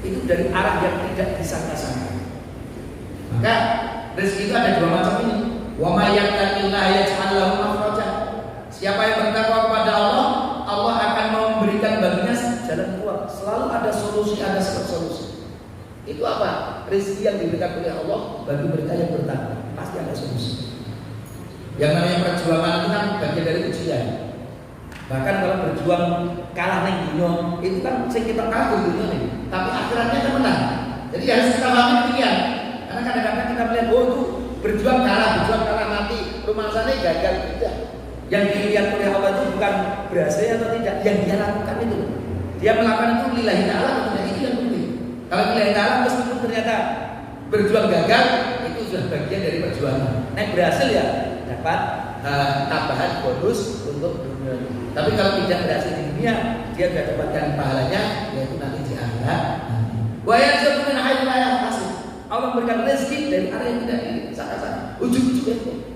Itu dari arah yang tidak disangka-sangka. Maka rezeki itu ada dua macam ini. Wa may yattaqillaha yaj'al lahu makhraja. Siapa yang bertakwa kepada Allah, Allah akan memberikan baginya jalan keluar. Selalu ada solusi, ada solusi. Itu apa? Rezeki yang diberikan oleh Allah bagi mereka yang bertakwa, pasti ada solusi. Yang namanya perjuangan itu kan bagian dari ujian. Bahkan kalau berjuang kalah ning dunia, itu kan sing kita kalah di dunia nih, tapi akhiratnya kita menang. Jadi harus kita pahami demikian. Karena kadang-kadang kita melihat, oh itu berjuang kalah mati, rumah sana gagal tidak. Yang dilihat oleh Allah itu bukan berhasil atau tidak, yang dia lakukan itu. Dia melakukan itu lillahi ta'ala atau tidak, itu yang penting. Kalau lillahi ta'ala meskipun ternyata berjuang gagal, itu sudah bagian dari perjuangan. Nah berhasil ya dapat tambahan bonus untuk dunia. Tapi kalau tidak berhasil di dunia, dia tidak dapatkan pahalanya, yaitu nanti di akhirat. Wa yarzuqu min haitsu la yahtasib. Allah memberikan rezeki dari arah yang tidak disangka-sangka. Ujung-ujungnya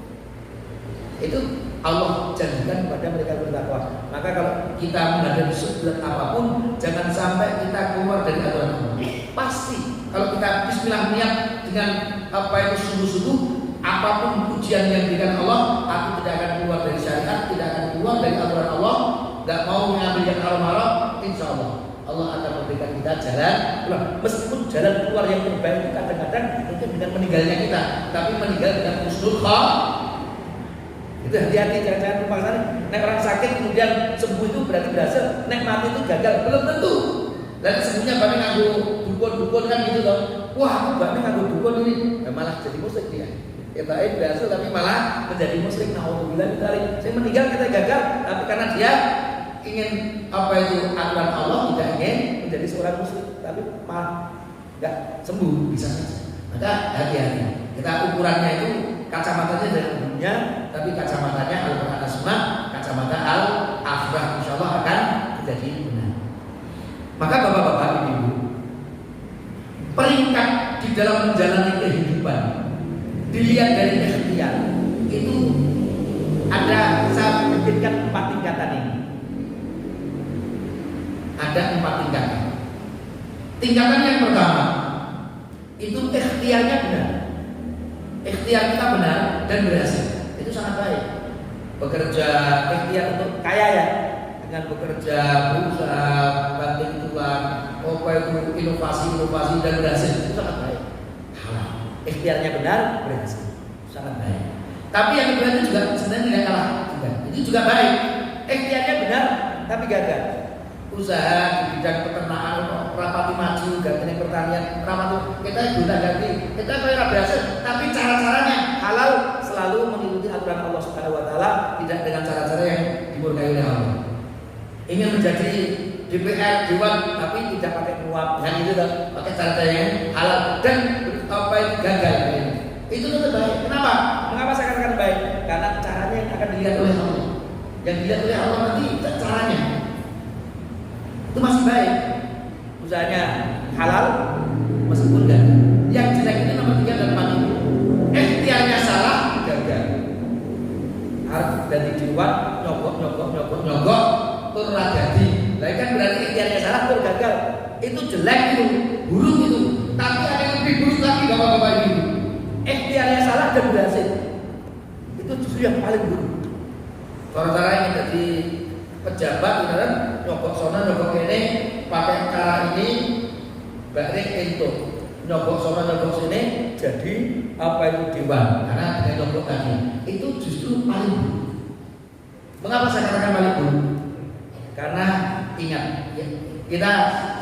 itu Allah janjikan kepada mereka bertakwa. Maka kalau kita menghadapi sulit apapun, jangan sampai kita keluar dari aturan Allah. Pasti kalau kita bismillah niat dengan apa itu sungguh-sungguh, apapun ujian yang diberikan Allah, aku tidak akan keluar dari syariat, tidak akan keluar dari aturan Allah, tidak mau mengambil yang haram-haram, insya Allah Allah akan memberikan kita jalan keluar. Meskipun jalan keluar yang terbaik itu kadang-kadang mungkin dengan meninggalnya kita, tapi meninggal dengan husnul khatimah. Itu hati-hati, jangan memaksa. Nek orang sakit kemudian sembuh itu berarti berhasil. Nek mati itu gagal, belum tentu. Dan sembuhnya bami nganggo dukun kan gitu loh. Wah, aku bami nganggo dukun ini, nah, malah jadi musyrik dia. Ya baik berhasil tapi malah menjadi musyrik. Nauzubillah dari. Saya meninggal kita gagal, tapi karena dia ingin apa itu aturan Allah, tidak ingin menjadi seorang musyrik, tapi malah enggak sembuh bisa saja. Maka hati-hati. Kita ukurannya itu kacamatanya dari dunia, tapi kacamatanya Al-Quran As-Sunnah, kacamata Al-Akhirah, insya Allah akan menjadi benar. Maka bapak-bapak ibu, peringkat di dalam menjalani kehidupan dilihat dari ikhtiar itu ada, saya bikinkan 4 tingkatan ini. Ada 4 tingkatan. Tingkatan yang pertama itu ikhtiarnya benar. Ikhtiar kita benar dan berhasil. Itu sangat baik. Bekerja ikhtiar untuk kaya ya, dengan bekerja, berusaha, banting tulang, inovasi dan berhasil, itu sangat baik. Halal. Ikhtiarnya benar, berhasil, sangat baik. Tapi yang kedua itu juga sebenarnya tidak kalah juga. Itu juga baik. Ikhtiarnya benar, tapi gagal. Usaha di bidang peternakan, rapati maju, ganti pertanian, rapati kita guna ganti, kita kaya berhasil. Tapi cara-caranya halal, selalu mengikuti aturan Allah Subhanahu Wa Taala, tidak dengan cara-cara yang dimurkai oleh Allah. Ingin menjadi DPR Dewan tapi tidak pakai uang, yang itu pakai cara yang halal dan apa itu gagal. Itu tetap baik. Kenapa? Mengapa saya katakan baik? Karena caranya yang akan dilihat oleh Allah. Yang dilihat oleh Allah nanti caranya itu masih baik. Usahanya halal meskipun gagal. Yang jelek itu nomor 3 dan paling ikhtiarnya salah, gagal. Harus dari Dewan nyogok tur jadi. Lah kan berarti ikhtiarnya salah, tur gagal. Itu jelek, itu buruk itu. Tapi ada yang lebih buruk lagi Bapak-bapak Ibu. Ikhtiarnya salah dan berhasil. Itu justru yang paling buruk. Cara-cara yang jadi pejabat itu kan nyogok sono nyogok ini pakai cara ini balik itu nyogok sono nyogok sini jadi apa itu dewan karena dengan nyogok tadi itu justru paling buruk. Mengapa saya katakan paling buruk? Karena ingat ya, kita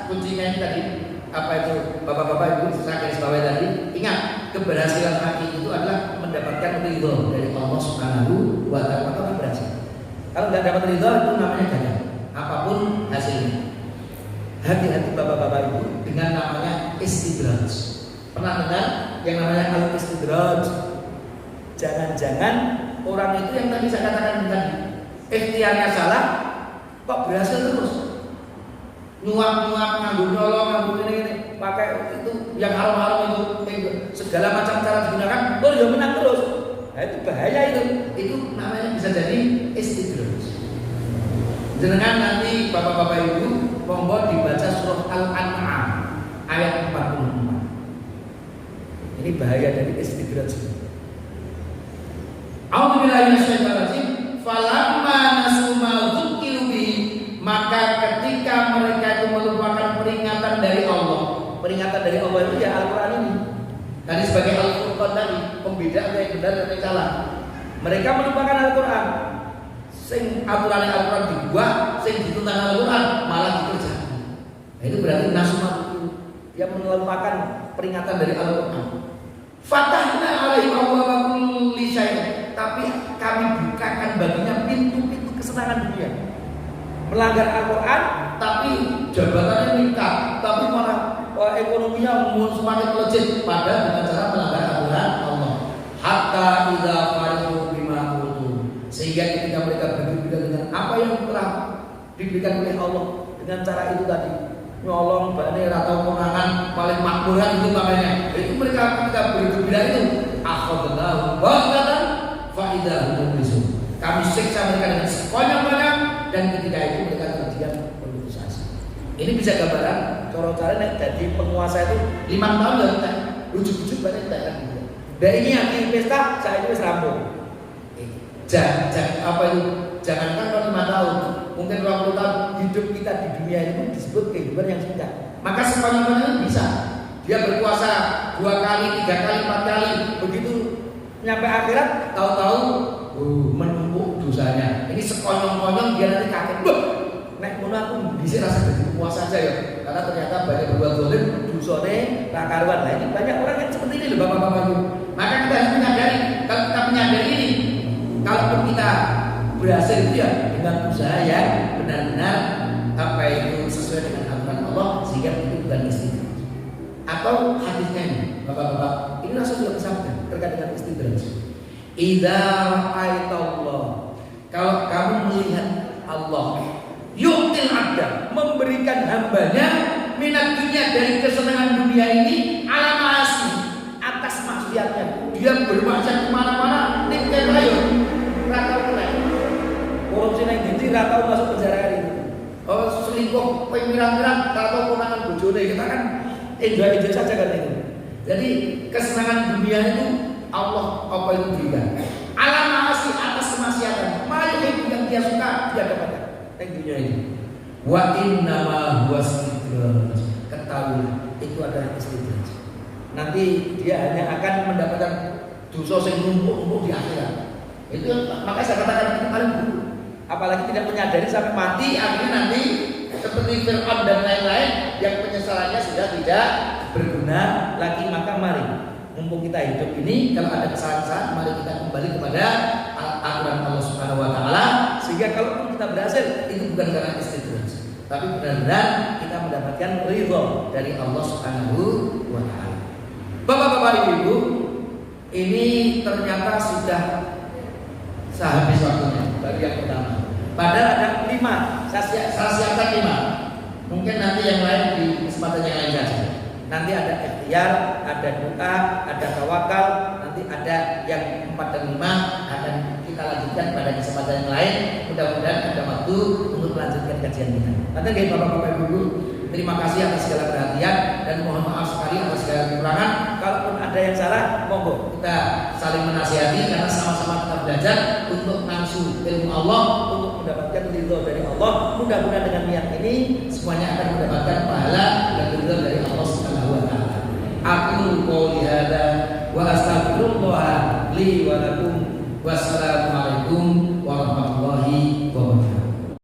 kuncinya ini tadi apa itu bapak-bapak ibu saya garis bawahi tadi, ingat keberhasilan hati itu adalah mendapatkan ridho dari Allah Subhanahu wa Ta'ala, maka berhasil. Kalau nggak dapat ridho itu namanya gagal apapun hasilnya. Hati-hati bapak-bapak ibu dengan namanya istidraj. Pernah dengar yang namanya al-istidraj? Jangan-jangan orang itu yang tadi saya katakan tadi ikhtiarnya salah kok berhasil terus, nyuap-nyuap, nganggur nyolong, nganggur ini pakai itu yang haram-haram itu segala macam cara digunakan, ya menang terus. Nah itu bahaya itu namanya bisa jadi istidraj. Jenengan nanti bapak-bapak ibu monggo dibaca surah Al-An'am ayat 44. Ini bahaya dari istidraj. A'udzubillahi minasyaitonir rajim. Falamma nasu ma dzukiru bihi, maka ketika mereka itu melupakan peringatan dari Allah. Peringatan dari Allah itu ya Al-Qur'an ini. Tadi sebagai Al-Furqan tadi, pembeda antara yang benar dan yang salah. Mereka melupakan Al-Qur'an. Sing aturan Al-Qur'an dibuat, sing dituntut Al-Qur'an malah dikerjakan. Nah, itu berarti nasu ma dzukiru, dia melupakan peringatan dari Al-Qur'an. Fatahna alaihim abwaaba kulli syai', tapi kami bukakan baginya pintu-pintu kesenangan dunia. Melanggar Al-Qur'an tapi jabatannya meningkat, tapi malah ekonominya semakin melejit pada dengan cara melanggar aturan Allah. Hatta idza farihu bima utu, sehingga ketika mereka berbeda dengan apa yang telah diberikan oleh Allah dengan cara itu tadi, nyolong bane atau konangan paling makmuran itu namanya. Itu mereka ketika bergembira itu akhadnahu baghtatan fa idza hum mublisun. Kami siksa mereka dengan sekonyong-konyong dan ketika itu mereka kemudian berputus asa. Ini bisa gambaran cara-cara nek jadi penguasa itu 5 tahun dan tak ujuk-ujuk banyak tidak kan. Dan ini yang di pesta saya itu wis rampung. Jangankan kalau 5 tahun, mungkin 20 tahun hidup kita di dunia ini pun disebut kehidupan yang singkat. Maka sekonyong-konyong bisa. Dia berkuasa 2 kali, 3 kali, 4 kali, begitu nyampe akhirat tahu-tahu menumpuk dosanya. Ini sekonyong-konyong dia nanti kaget. Nek ngono aku bisa rasa jadi puasa aja ya. Karena ternyata banyak berbuat zalim, dosane ra karuan. Nah, ini banyak orang yang seperti ini loh Bapak-bapak Ibu. Maka kita harus menyadari, kalau kita menyadari ini, kalaupun kita berhasil itu ya dengan usaha yang benar-benar apa itu sesuai dengan aturan Allah sehingga itu bukan istidraj. Atau hadisnya ini, Bapak-bapak, ini langsung juga disampaikan terkait dengan istidraj. Idza ra'aitallah, kalau kamu melihat Allah yu'til 'abda, memberikan hambanya minat dunia, dari kesenangan dunia ini, ala ma'asi, atas maksiatnya. Dia bermaksiat kemana-mana, ning ayo ra tau kena korupsi nang dindi, ra tau masuk penjara hari. Oh, selingkuh selingkuh, pirang-pirang atau konangan bojone kita kan enjoy saja kan itu. Jadi kesenangan dunia itu Allah apa itu berikan. Alam maasi atas kemaksiatan, mari yang dia suka dia dapatkan yang dunia ini. Wa innama huwa istidraj. Ketahui itu adalah istidraj. Nanti dia hanya akan mendapatkan dosa yang numpuk-numpuk di akhirat. Itu makanya saya katakan itu paling buruk. Apalagi tidak menyadari sampai mati, akhirnya nanti seperti Fir'aun dan lain-lain yang penyesalannya sudah tidak berguna lagi. Maka mari, mumpung kita hidup ini, kalau ada kesalahan-kesalahan, mari kita kembali kepada aturan Allah Subhanahu Wa Taala, sehingga kalau kita berhasil itu bukan karena istidraj, tapi benar-benar kita mendapatkan ridho dari Allah Subhanahu Wa Taala. Bapak-bapak, ibu-ibu, ini ternyata sudah sehabis waktunya bagi yang pertama. Padahal ada 5, saya siapkan 5. Mungkin nanti yang lain di kesempatan yang lain saja. Nanti ada ikhtiar, ada doa, ada tawakal, nanti ada yang 4 dan 5 akan kita lanjutkan pada kesempatan yang lain. Mudah-mudahan ada waktu untuk melanjutkan kajian kita. Nanti dari bapak-bapak ibu, terima kasih atas segala perhatian dan mohon maaf sekali atas segala kekurangan. Kalaupun ada yang salah, monggo kita saling menasihati karena sama-sama kita belajar untuk nafsu ilmu Allah, untuk mendapatkan ridho dari Allah. Mudah-mudahan dengan niat ini semuanya akan mendapatkan pahala dan ridho dari Allah Subhanahu Wa Taala. Aku qouli hada wa astaghfirullah li wa lakum. Wassalamu